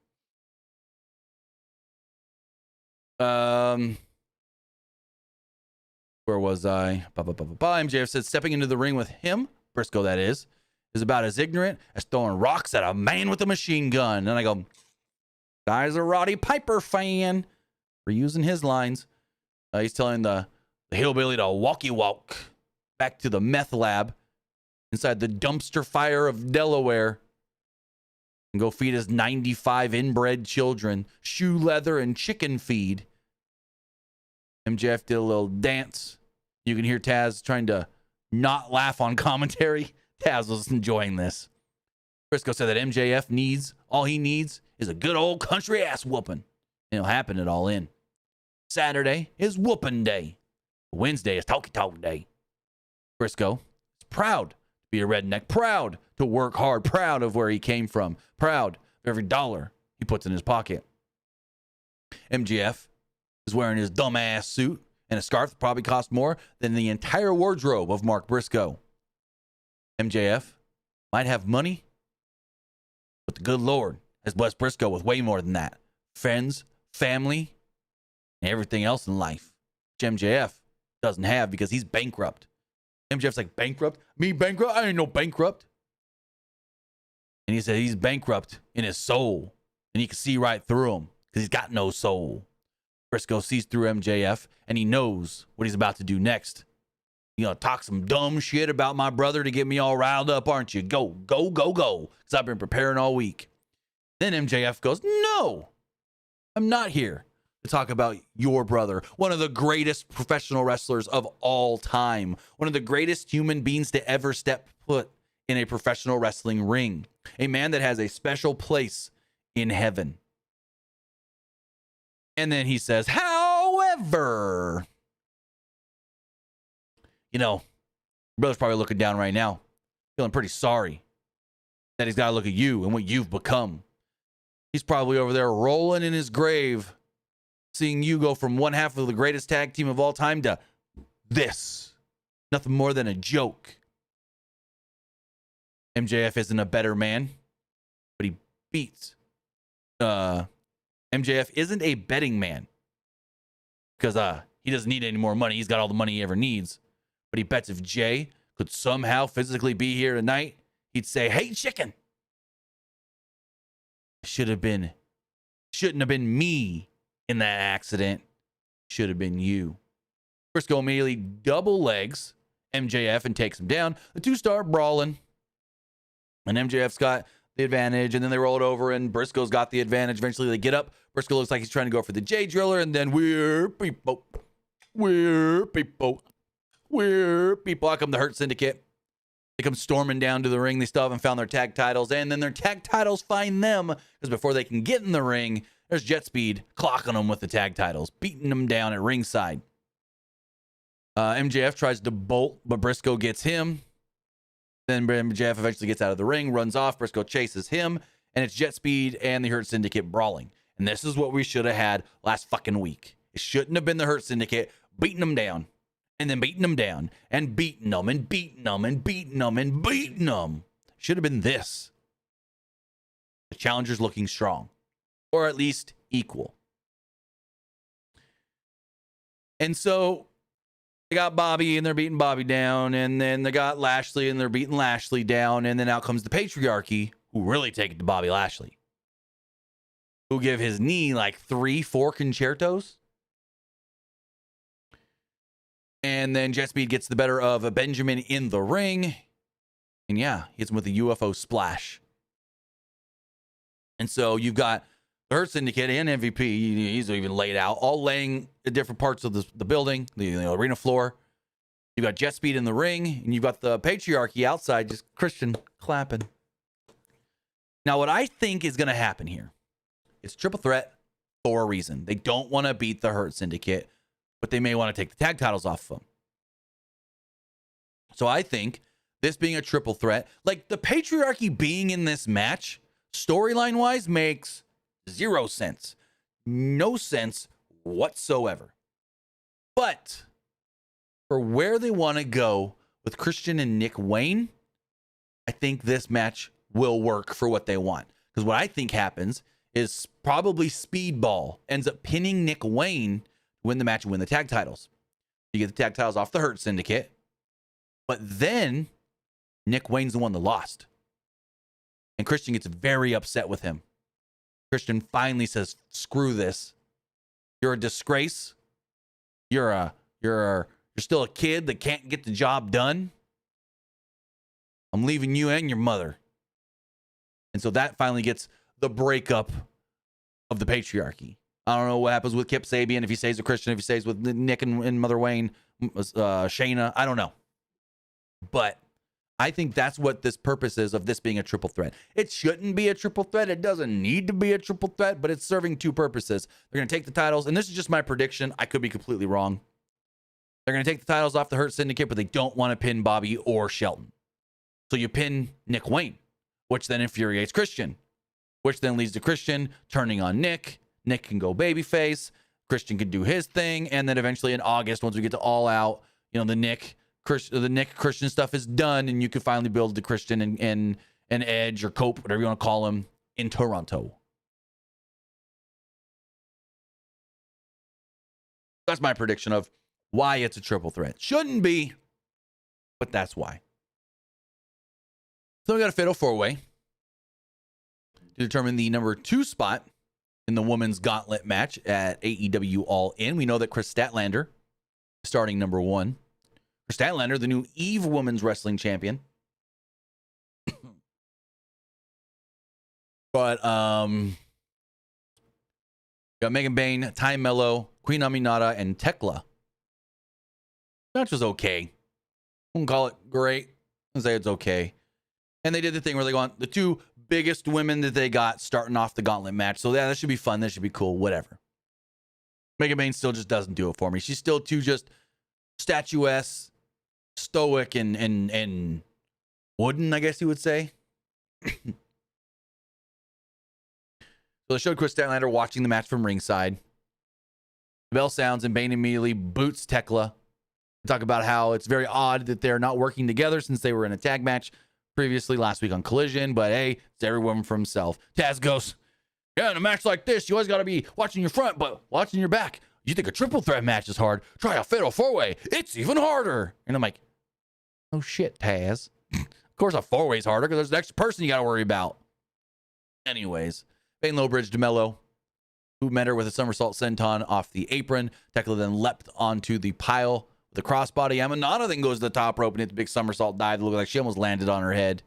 Where was I? MJF said stepping into the ring with him, Briscoe that is about as ignorant as throwing rocks at a man with a machine gun. And I go, guy's a Roddy Piper fan. We're using his lines. He's telling the hillbilly to walkie walk back to the meth lab inside the dumpster fire of Delaware and go feed his 95 inbred children shoe leather and chicken feed. MJF did a little dance. You can hear Taz trying to not laugh on commentary. Taz was enjoying this. Briscoe said that MJF all he needs is a good old country ass whooping. And it'll happen at All In. Saturday is whooping day. Wednesday is talky talk day. Briscoe is proud to be a redneck, proud to work hard, proud of where he came from, proud of every dollar he puts in his pocket. MJF is wearing his dumbass suit and a scarf that probably cost more than the entire wardrobe of Mark Briscoe. MJF might have money, but the good Lord has blessed Briscoe with way more than that. Friends, family, and everything else in life, which MJF doesn't have because he's bankrupt. MJF's like, bankrupt? Me bankrupt? I ain't no bankrupt. And he said he's bankrupt in his soul, and he can see right through him because he's got no soul. Briscoe sees through MJF, and he knows what he's about to do next. You know, talk some dumb shit about my brother to get me all riled up, aren't you? Go, go, go, go, because I've been preparing all week. Then MJF goes, no, I'm not here to talk about your brother, one of the greatest professional wrestlers of all time, one of the greatest human beings to ever step foot in a professional wrestling ring, a man that has a special place in heaven. And then he says, however, you know, brother's probably looking down right now, feeling pretty sorry that he's got to look at you and what you've become. He's probably over there rolling in his grave, seeing you go from one half of the greatest tag team of all time to this. Nothing more than a joke. MJF isn't a better man, but he beats. MJF isn't a betting man because he doesn't need any more money. He's got all the money he ever needs. But he bets if Jay could somehow physically be here tonight, he'd say, hey, chicken. Shouldn't have been me in that accident. Should have been you. Briscoe immediately double legs MJF and takes him down. The two start brawling. And MJF's got the advantage, and then they roll it over, and Briscoe's got the advantage. Eventually, they get up. Briscoe looks like he's trying to go for the J Driller, and then we're people. Out come the Hurt Syndicate. They come storming down to the ring. They still haven't found their tag titles, and then their tag titles find them, because before they can get in the ring, there's Jet Speed clocking them with the tag titles, beating them down at ringside. MJF tries to bolt, but Briscoe gets him. Then MJF eventually gets out of the ring, runs off. Briscoe chases him, and it's Jet Speed and the Hurt Syndicate brawling. And this is what we should have had last fucking week. It shouldn't have been the Hurt Syndicate beating them down, and then beating them down, and beating them, and beating them, and beating them, and beating them. Should have been this. The challenger's looking strong, or at least equal. And so they got Bobby, and they're beating Bobby down, and then they got Lashley, and they're beating Lashley down, and then out comes the patriarchy, who really take it to Bobby Lashley, who give his knee like 3-4 concertos. And then Jet Speed gets the better of Benjamin in the ring. And yeah, hits him with a UFO splash. And so you've got the Hurt Syndicate and MVP. He's even laid out, all laying at different parts of the building, the arena floor. You've got Jet Speed in the ring, and you've got the patriarchy outside, just Christian clapping. Now, what I think is going to happen here, it's triple threat for a reason. They don't want to beat the Hurt Syndicate, but they may want to take the tag titles off of them. So I think this being a triple threat, like the patriarchy being in this match, storyline wise, makes zero sense. No sense whatsoever. But for where they want to go with Christian and Nick Wayne, I think this match will work for what they want. Because what I think happens is probably Speedball ends up pinning Nick Wayne, win the match and win the tag titles. You get the tag titles off the Hurt Syndicate. But then Nick Wayne's the one that lost. And Christian gets very upset with him. Christian finally says, screw this. You're a disgrace. You're still a kid that can't get the job done. I'm leaving you and your mother. And so that finally gets the breakup of the patriarchy. I don't know what happens with Kip Sabian, if he stays with Christian, if he stays with Nick and Mother Wayne, Shayna. I don't know. But I think that's what this purpose is of this being a triple threat. It shouldn't be a triple threat. It doesn't need to be a triple threat, but it's serving two purposes. They're going to take the titles, and this is just my prediction. I could be completely wrong. They're going to take the titles off the Hurt Syndicate, but they don't want to pin Bobby or Shelton. So you pin Nick Wayne, which then infuriates Christian, which then leads to Christian turning on Nick. Nick can go babyface. Christian can do his thing. And then eventually in August, once we get to All Out, the Nick Christian stuff is done, and you can finally build the Christian and Edge or Cope, whatever you want to call him, in Toronto. That's my prediction of why it's a triple threat. Shouldn't be, but that's why. So we got a fatal four-way to determine the number 2 spot in the women's gauntlet match at AEW All In. We know that Chris Statlander starting number 1. Chris Statlander, the new Eve Women's Wrestling Champion. But got Megan Bayne, Ty Mello, Queen Aminata, and Tekla. Match was okay. Wouldn't call it great. I'd say it's okay. And they did the thing where they go on the 2 biggest women that they got starting off the gauntlet match. So yeah, that should be fun. That should be cool. Whatever. Megan Bayne still just doesn't do it for me. She's still too just statuesque, stoic, and wooden, I guess you would say. So they showed Chris Statlander watching the match from ringside. The bell sounds and Bayne immediately boots Tekla. We talk about how it's very odd that they're not working together since they were in a tag match previously last week on Collision, but hey, it's every woman for himself. Taz goes, yeah, in a match like this, you always got to be watching your front, but watching your back. You think a triple threat match is hard? Try a fatal four-way. It's even harder. And I'm like, oh shit, Taz. Of course a four-way is harder because there's the extra person you got to worry about. Anyways, Bayne low-bridged DeMello, who met her with a somersault senton off the apron. Tekla then leapt onto the pile with the crossbody. Aminata then goes to the top rope and hit the big somersault dive. It looked like she almost landed on her head.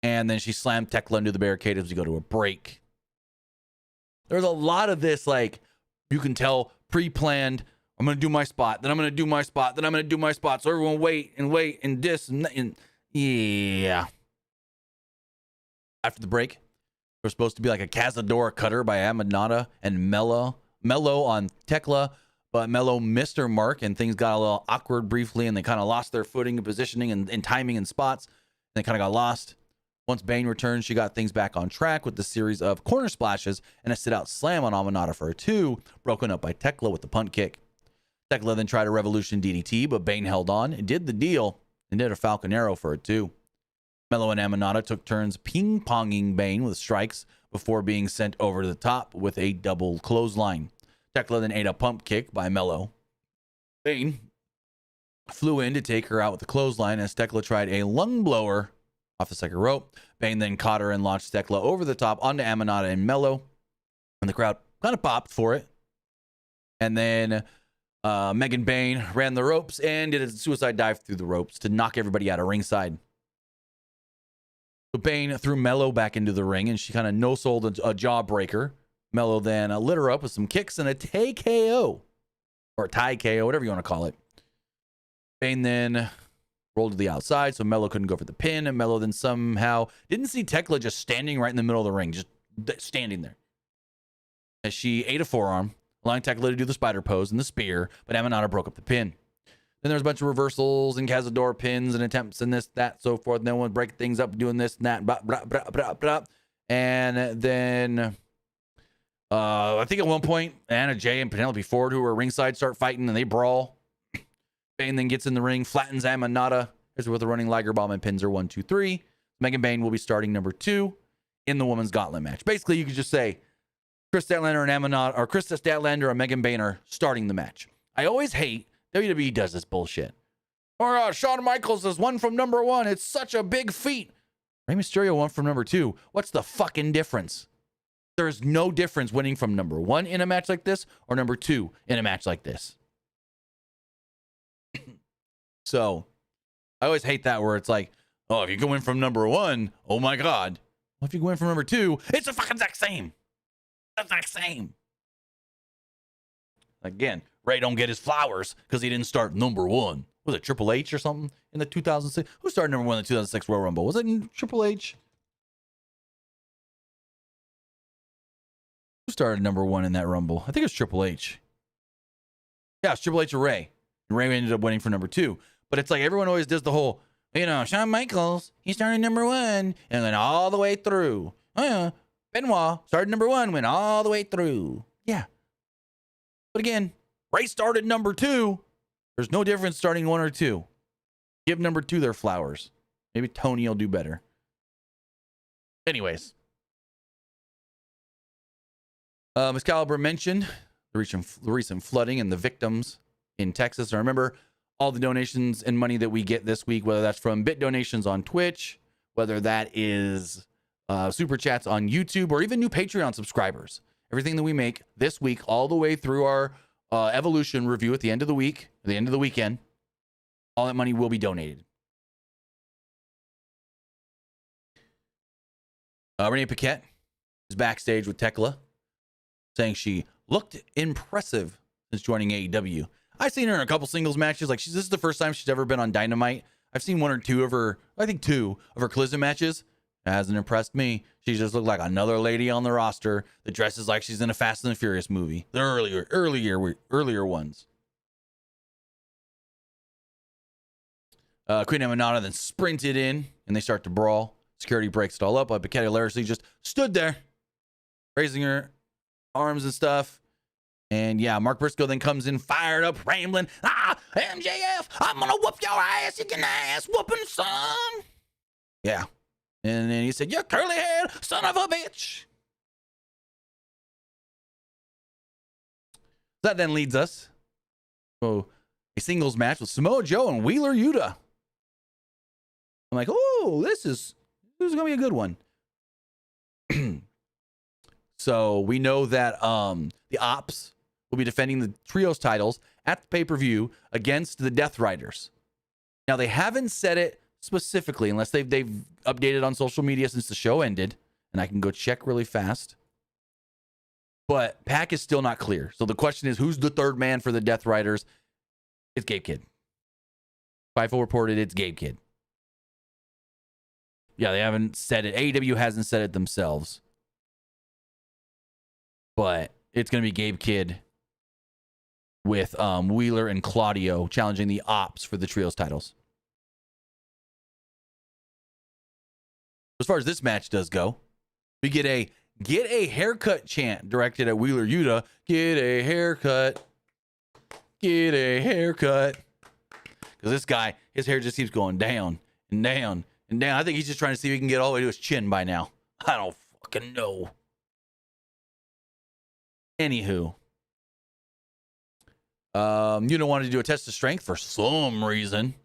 And then she slammed Tekla into the barricade as we go to a break. There's a lot of this, like, you can tell pre-planned. I'm going to do my spot. Then I'm going to do my spot. Then I'm going to do my spot. So everyone wait and this and yeah. After the break, there's supposed to be like a Cazadora cutter by Aminata and Mello on Tekla, but Mello missed her mark and things got a little awkward briefly and they kind of lost their footing and positioning and timing and spots. And they kind of got lost. Once Bayne returned, she got things back on track with the series of corner splashes and a sit-out slam on Aminata for a 2, broken up by Tekla with the punt kick. Tekla then tried a Revolution DDT, but Bayne held on and did the deal and did a Falcon Arrow for a 2. Mello and Aminata took turns ping-ponging Bayne with strikes before being sent over to the top with a double clothesline. Tekla then ate a pump kick by Mello. Bayne flew in to take her out with the clothesline as Tekla tried a lung blower off the second rope. Bayne then caught her and launched Tekla over the top onto Aminata and Mello, and the crowd kind of popped for it. And then Megan Bayne ran the ropes and did a suicide dive through the ropes to knock everybody out of ringside. So Bayne threw Mello back into the ring, and she kind of no-sold a jawbreaker. Mello then lit her up with some kicks and a TKO, or tie KO, whatever you want to call it. Bayne then rolled to the outside, so Mello couldn't go for the pin, and Mello then somehow didn't see Tekla just standing right in the middle of the ring, just standing there. As she ate a forearm, allowing Tekla to do the spider pose and the spear, but Amanada broke up the pin. Then there was a bunch of reversals and Cazador pins and attempts and this, that, so forth. And then one break things up, doing this and that, blah, blah, blah, blah, blah. And then I think at one point, Anna Jay and Penelope Ford, who were ringside, start fighting and they brawl. Bayne then gets in the ring, flattens Amanada. Here's with a running Liger Bomb and pins her 1, 2, 3. Megan Bayne will be starting number 2 in the women's gauntlet match. Basically, you could just say Chris Statlander and Amanada, or Chris Statlander and Megan Bayne are starting the match. I always hate WWE does this bullshit. Or Shawn Michaels is 1 from number 1. It's such a big feat. Rey Mysterio 1 from number 2. What's the fucking difference? There's no difference winning from number 1 in a match like this or number 2 in a match like this. So I always hate that where it's like, oh, if you go in from number 1, oh my God. Well, if you go in from number 2, it's the fucking exact same. Exact same. Again, Ray don't get his flowers because he didn't start number 1. Was it Triple H or something in the 2006? Who started number 1 in the 2006 Royal Rumble? Was it Triple H? Who started number 1 in that Rumble? I think it was Triple H. Yeah, it's Triple H or Ray. And Ray ended up winning for number 2. But it's like everyone always does the whole, Shawn Michaels, he started number 1 and went all the way through. Oh, yeah. Benoit started number 1, went all the way through. Yeah. But again, Ray started number 2. There's no difference starting 1 or 2. Give number 2 their flowers. Maybe Toni will do better. Anyways. Excalibur mentioned the recent flooding and the victims in Texas. I remember all the donations and money that we get this week, whether that's from bit donations on Twitch, whether that is super chats on YouTube, or even new Patreon subscribers. Everything that we make this week, all the way through our Evolution review at the end of the week, the end of the weekend, all that money will be donated. Renee Paquette is backstage with Tekla, saying she looked impressive since joining AEW. I've seen her in a couple singles matches. Like this is the first time she's ever been on Dynamite. I've seen 1 or 2 of her, I think 2 of her Collision matches. It hasn't impressed me. She just looked like another lady on the roster that dresses like she's in a Fast and the Furious movie. The earlier ones. Queen Amanada then sprinted in, and they start to brawl. Security breaks it all up. But Paquette hilariously just stood there, raising her arms and stuff. And yeah, Mark Briscoe then comes in, fired up, rambling. MJF, I'm gonna whoop your ass. You can ass whooping, son. Yeah. And then he said, you curly haired son of a bitch. That then leads us to a singles match with Samoa Joe and Wheeler Yuta. I'm like, oh, this is going to be a good one. So we know that the Ops will be defending the Trios titles at the pay-per-view against the Death Riders. Now, they haven't said it specifically, unless they've updated on social media since the show ended, and I can go check really fast. But Pac is still not clear. So the question is, who's the third man for the Death Riders? It's Gabe Kidd. FIFO reported it's Gabe Kidd. Yeah, they haven't said it. AEW hasn't said it themselves. But it's going to be Gabe Kidd with Wheeler and Claudio challenging the Ops for the Trios titles. As far as this match does go, we get a haircut chant directed at Wheeler Yuta. Get a haircut. Get a haircut. Because this guy, his hair just keeps going down and down and down. I think he's just trying to see if he can get all the way to his chin by now. I don't fucking know. Anywho. Yuta wanted to do a test of strength for some reason.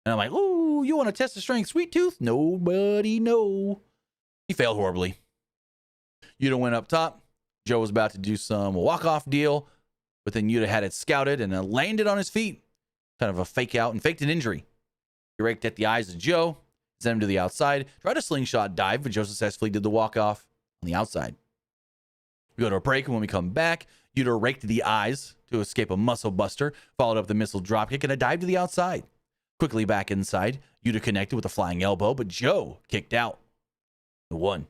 And I'm like, ooh, you want to test the strength, Sweet Tooth? Nobody know. He failed horribly. Yuta went up top. Joe was about to do some walk-off deal. but then Yuta had it scouted and landed on his feet. Kind of a fake out and faked an injury. He raked at the eyes of Joe, sent him to the outside, tried a slingshot dive, but Joe successfully did the walk-off on the outside. We go to a break, and when we come back, Yuta raked the eyes to escape a muscle buster, followed up the missile dropkick, and a dive to the outside. Quickly back inside, Yuta connected with a flying elbow, but Joe kicked out. The one.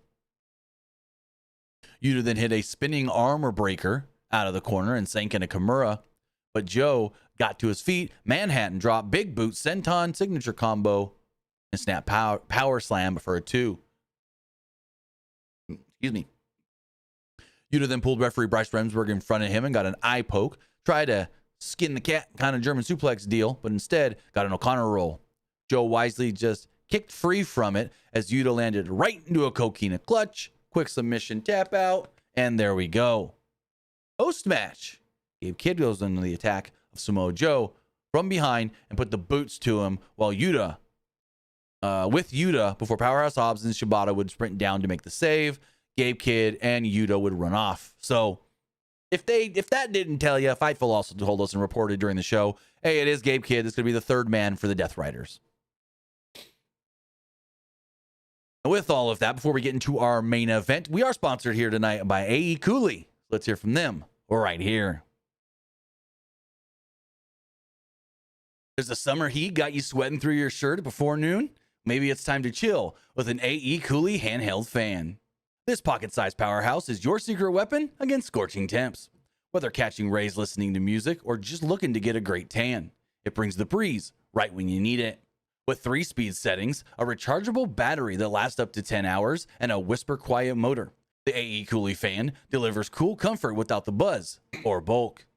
Yuta then hit a spinning armor breaker out of the corner and sank in a Kimura, but Joe got to his feet, Manhattan drop, big boot, senton, signature combo, and snap power slam for a 2. Excuse me. Yuta then pulled referee Bryce Remsburg in front of him and got an eye poke. Tried to skin the cat kind of German suplex deal, but instead got an O'Connor roll. Joe wisely just kicked free from it as Yuta landed right into a coquina clutch. Quick submission tap out, and there we go. Post-match, Gabe Kidd goes into the attack of Samoa Joe from behind and put the boots to him while Yuta, before Powerhouse Hobbs and Shibata would sprint down to make the save. Gabe Kidd and Yuta would run off. So if that didn't tell you, Fightful also told us and reported during the show, hey, it is Gabe Kidd. It's going to be the third man for the Death Riders. With all of that, before we get into our main event, we are sponsored here tonight by Aewcooly. Let's hear from them right here. Does the summer heat got you sweating through your shirt before noon? Maybe it's time to chill with an Aewcooly handheld fan. This pocket-sized powerhouse is your secret weapon against scorching temps. Whether catching rays listening to music or just looking to get a great tan, it brings the breeze right when you need it. With 3 speed settings, a rechargeable battery that lasts up to 10 hours, and a whisper-quiet motor, the Aewcooly fan delivers cool comfort without the buzz or bulk.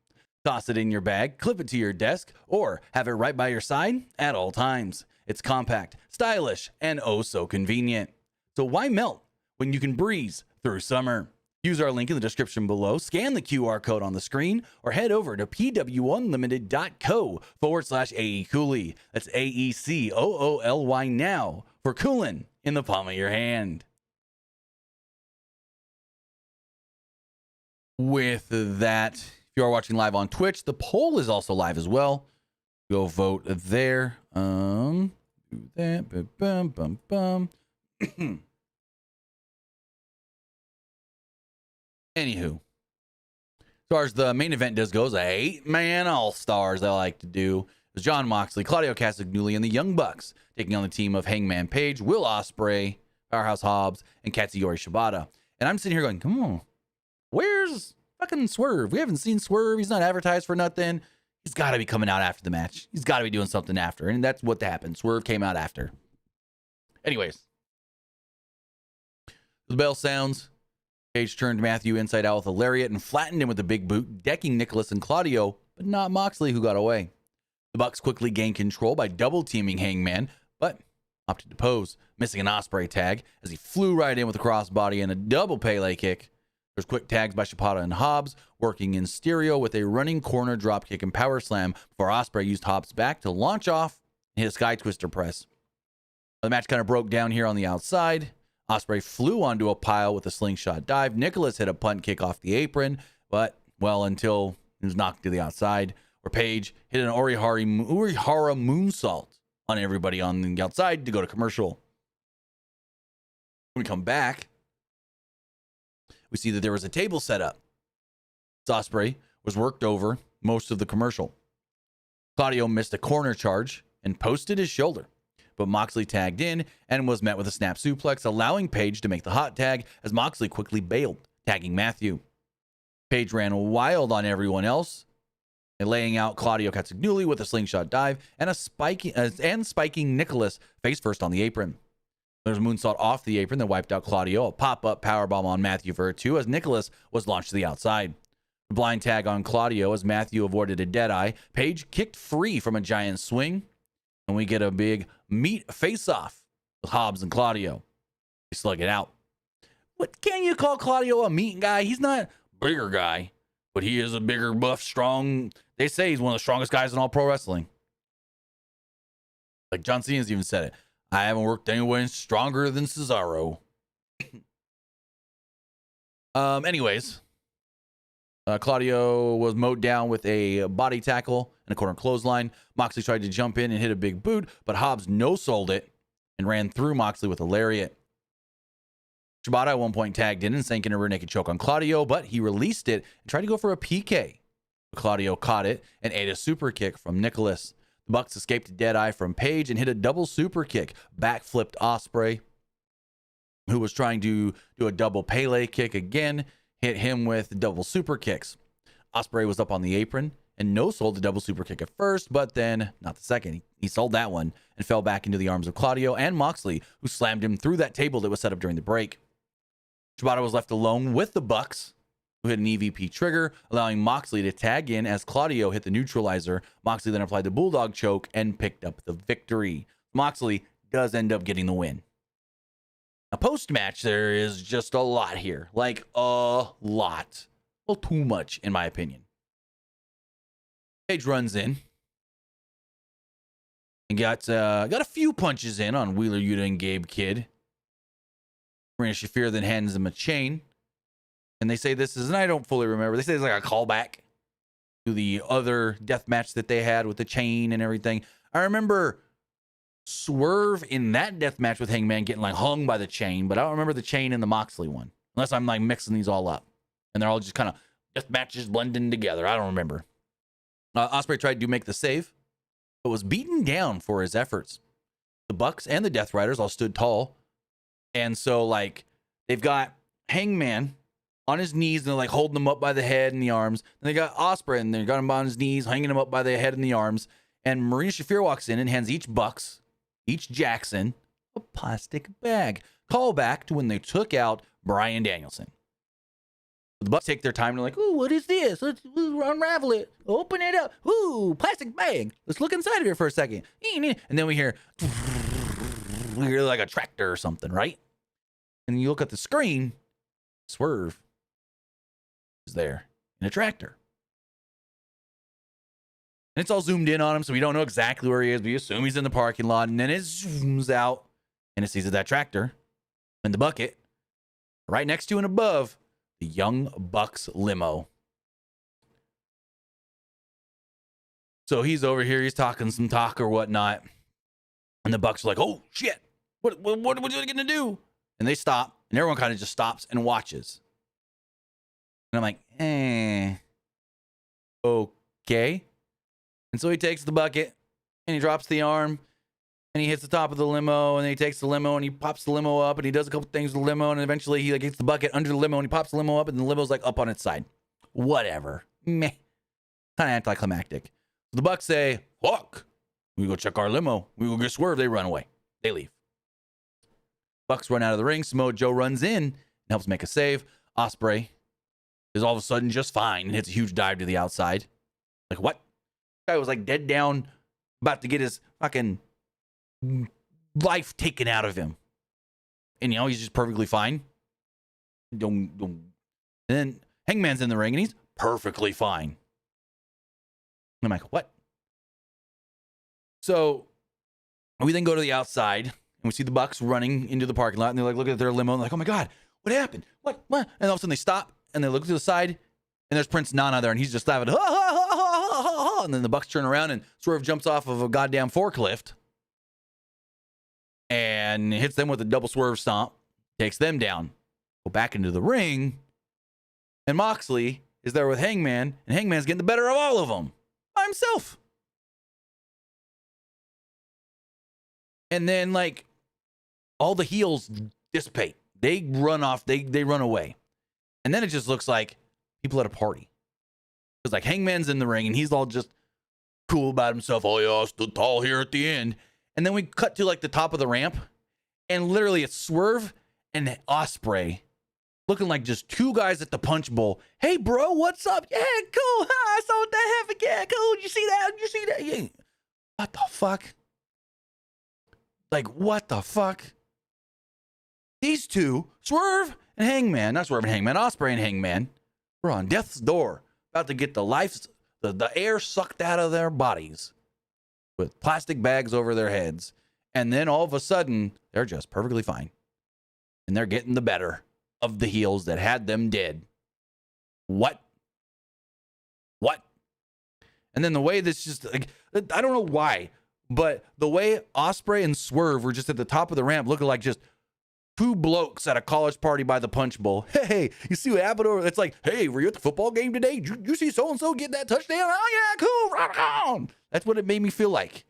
Toss it in your bag, clip it to your desk, or have it right by your side at all times. It's compact, stylish, and oh so convenient. So why melt when you can breeze through summer? Use our link in the description below, scan the QR code on the screen, or head over to pwunlimited.co/Aewcooly. That's AECOOLY now for coolin' in the palm of your hand. With that, if you are watching live on Twitch, the poll is also live as well. Go vote there. Do that. Bum, bum, bum. Anywho, as far as the main event goes, a 8-man all-stars I like to do. It was Jon Moxley, Claudio Castagnoli, and the Young Bucks taking on the team of Hangman Page, Will Ospreay, Powerhouse Hobbs, and Katsuyori Shibata. And I'm sitting here going, come on, where's fucking Swerve? We haven't seen Swerve. He's not advertised for nothing. He's got to be coming out after the match. He's got to be doing something after. And that's what happened. Swerve came out after. Anyways, the bell sounds. Page turned Matthew inside out with a lariat and flattened him with a big boot, decking Nicholas and Claudio, but not Moxley, who got away. The Bucks quickly gained control by double-teaming Hangman, but opted to pose, missing an Ospreay tag as he flew right in with a crossbody and a double Pele kick. There's quick tags by Shibata and Hobbs, working in stereo with a running corner dropkick and power slam before Ospreay used Hobbs' back to launch off and hit a Sky Twister press. The match kind of broke down here on the outside. Ospreay flew onto a pile with a slingshot dive. Nicholas hit a punt kick off the apron, but, well, until he was knocked to the outside, where Page hit an Orihara moonsault on everybody on the outside to go to commercial. When we come back, we see that there was a table set up. Ospreay was worked over most of the commercial. Claudio missed a corner charge and posted his shoulder, but Moxley tagged in and was met with a snap suplex, allowing Page to make the hot tag as Moxley quickly bailed, tagging Matthew. Page ran wild on everyone else, and laying out Claudio Castagnoli with a slingshot dive and spiking Nicholas face first on the apron. There's a moonsault off the apron that wiped out Claudio, a pop-up powerbomb on Matthew for a 2 as Nicholas was launched to the outside. The blind tag on Claudio as Matthew avoided a deadeye. Page kicked free from a giant swing, and we get a big meat face-off with Hobbs and Claudio. They slug it out. What can you call Claudio a meat guy? He's not a bigger guy, but he is a bigger, buff, strong. They say he's one of the strongest guys in all pro wrestling. Like John Cena's even said it. I haven't worked anyone stronger than Cesaro. Anyways, Claudio was mowed down with a body tackle and a corner clothesline. Moxley tried to jump in and hit a big boot, but Hobbs no-sold it and ran through Moxley with a lariat. Shibata at one point tagged in and sank in a rear naked choke on Claudio, but he released it and tried to go for a PK. Claudio caught it and ate a super kick from Nicholas. The Bucks escaped a dead eye from Page and hit a double super kick. Backflipped Ospreay, who was trying to do a double Pele kick again, hit him with double super kicks. Ospreay was up on the apron and no-sold the double super kick at first, but then not the second. He sold that one and fell back into the arms of Claudio and Moxley, who slammed him through that table that was set up during the break. Shibata was left alone with the Bucks, who hit an EVP trigger, allowing Moxley to tag in as Claudio hit the neutralizer. Moxley then applied the Bulldog choke and picked up the victory. Moxley does end up getting the win. Now, post-match, there is just a lot here. Like, a lot. A little too much, in my opinion. Page runs in and got a few punches in on Wheeler Yuta and Gabe Kidd. Marina Shafir then hands him a chain. And they say this is, and I don't fully remember, they say it's like a callback to the other death match that they had with the chain and everything. I remember Swerve in that death match with Hangman getting like hung by the chain, but I don't remember the chain in the Moxley one, unless I'm like mixing these all up. And they're all just kind of death matches blending together. I don't remember. Ospreay tried to make the save, but was beaten down for his efforts. The Bucks and the Death Riders all stood tall. And so, like, they've got Hangman on his knees, and they're like holding him up by the head and the arms. And they got Ospreay, and they got him on his knees, hanging him up by the head and the arms. And Marina Shafir walks in and hands each Bucks, each Jackson, a plastic bag. Call back to when they took out Bryan Danielson. The Bucks take their time and they're like, ooh, what is this? Let's unravel it. Open it up. Ooh, plastic bag. Let's look inside of here for a second. And then we hear like a tractor or something, right? And you look at the screen, Swerve is there in a tractor. And it's all zoomed in on him, so we don't know exactly where he is. We assume he's in the parking lot, and then it zooms out, and it sees that tractor and the bucket right next to and above the Young Bucks limo. So he's over here, he's talking some talk or whatnot, and the Bucks are like, oh, shit, what are we going to do? And they stop, and everyone kind of just stops and watches. And I'm like, okay. And so he takes the bucket and he drops the arm and he hits the top of the limo, and then he takes the limo and he pops the limo up, and he does a couple things with the limo, and eventually he like gets the bucket under the limo and he pops the limo up, and the limo's like up on its side. Whatever. Meh. Kind of anticlimactic. The Bucks say, fuck. We go check our limo. We go get Swerve. They run away. They leave. Bucks run out of the ring. Samoa Joe runs in and helps make a save. Ospreay is all of a sudden just fine and hits a huge dive to the outside. Like, what? Guy was like dead down, about to get his fucking life taken out of him. And, you know, he's just perfectly fine. And then Hangman's in the ring and he's perfectly fine. I'm like, what? So we then go to the outside and we see the Bucks running into the parking lot, and they're like looking at their limo and like, oh my God, what happened? What? And all of a sudden they stop and they look to the side, and there's Prince Nana there, and he's just laughing. Ha, ha, ha, ha, ha, ha. And then the Bucks turn around and Swerve jumps off of a goddamn forklift and hits them with a double swerve stomp, takes them down. Go back into the ring, and Moxley is there with Hangman, and Hangman's getting the better of all of them by himself. And then, like, all the heels dissipate. They run off. They run away. And then it just looks like people at a party. It's like Hangman's in the ring, and he's all just cool about himself. Oh, yeah, I stood tall here at the end. And then we cut to, like, the top of the ramp, and literally it's Swerve and Ospreay looking like just two guys at the punch bowl. Hey, bro, what's up? Yeah, cool. I saw what that happened. Yeah, cool. Did you see that? Did you see that? Yeah. What the fuck? Like, what the fuck? These two, Swerve and Hangman, not Swerve and Hangman, Ospreay and Hangman, were on death's door, about to get the air sucked out of their bodies with plastic bags over their heads. And then all of a sudden, they're just perfectly fine. And they're getting the better of the heels that had them dead. What? What? And then the way this just, like, I don't know why, but the way Ospreay and Swerve were just at the top of the ramp looking like just two blokes at a college party by the punch bowl. Hey, you see what happened over? It's like, hey, were you at the football game today? Did you see so-and-so get that touchdown? Oh, yeah, cool, right on. That's what it made me feel like.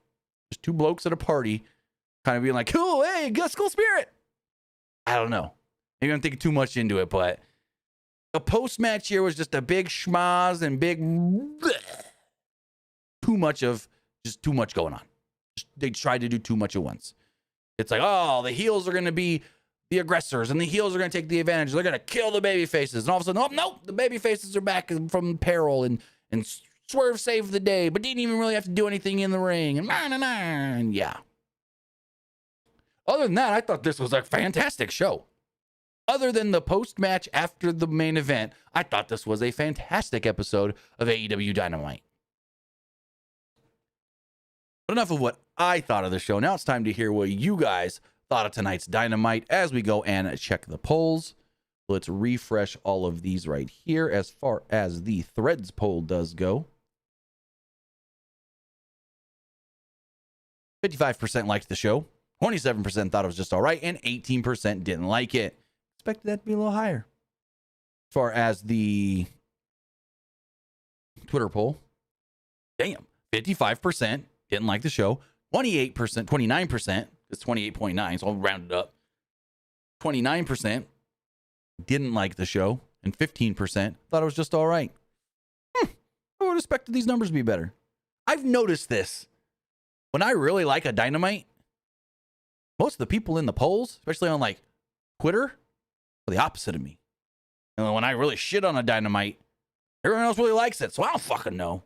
Just two blokes at a party kind of being like, cool, hey, good school spirit. I don't know. Maybe I'm thinking too much into it, but the post-match here was just a big schmaz and big too much going on. They tried to do too much at once. It's like, oh, the heels are going to be the aggressors and the heels are going to take the advantage. They're going to kill the baby faces. And all of a sudden, oh, no, the baby faces are back from peril and Swerve saved the day, but didn't even really have to do anything in the ring. And yeah. Other than that, I thought this was a fantastic show. Other than the post-match after the main event, I thought this was a fantastic episode of AEW Dynamite. But enough of what I thought of the show. Now it's time to hear what you guys thought of tonight's Dynamite as we go and check the polls. Let's refresh all of these right here as far as the Threads poll does go. 55% liked the show. 27% thought it was just all right, and 18% didn't like it. Expected that to be a little higher. As far as the Twitter poll, damn, 55% didn't like the show. 28%, 29%, it's 28.9, so I'll round it up. 29% didn't like the show, and 15% thought it was just all right. I would have expected these numbers to be better. I've noticed this. When I really like a Dynamite, most of the people in the polls, especially on like Twitter, are the opposite of me. And when I really shit on a Dynamite, everyone else really likes it, so I don't fucking know.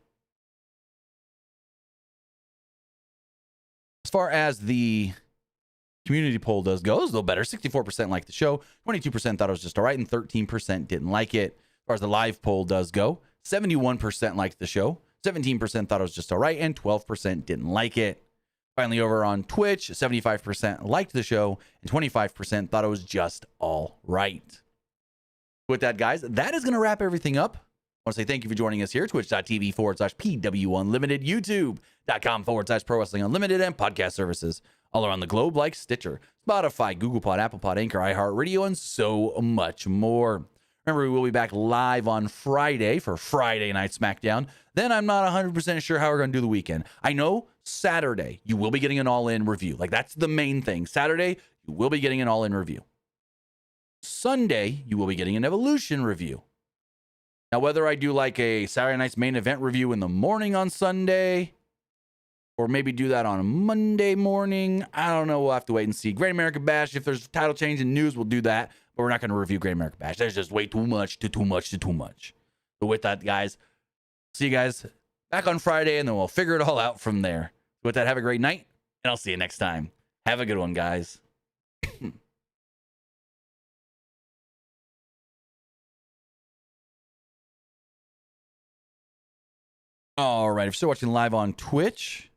As far as the community poll does go, it was a little better. 64% liked the show, 22% thought it was just all right, and 13% didn't like it. As far as the live poll does go, 71% liked the show, 17% thought it was just all right, and 12% didn't like it. Finally, over on Twitch, 75% liked the show, and 25% thought it was just all right. With that, guys, that is going to wrap everything up. I want to say thank you for joining us here, twitch.tv/PWU Unlimited, youtube.com/Pro Wrestling Unlimited, and podcast services all around the globe like Stitcher, Spotify, Google Pod, Apple Pod, Anchor, iHeartRadio, and so much more. Remember, we will be back live on Friday for Friday Night SmackDown. Then I'm not 100% sure how we're going to do the weekend. I know Saturday, you will be getting an all-in review. Like, that's the main thing. Saturday, you will be getting an all-in review. Sunday, you will be getting an Evolution review. Now, whether I do like a Saturday Night's main event review in the morning on Sunday, or maybe do that on a Monday morning, I don't know. We'll have to wait and see. Great American Bash, if there's title change in news, we'll do that. But we're not going to review Great American Bash. There's just way too much. But with that, guys, see you guys back on Friday, and then we'll figure it all out from there. With that, have a great night, and I'll see you next time. Have a good one, guys. All right, if you're still watching live on Twitch,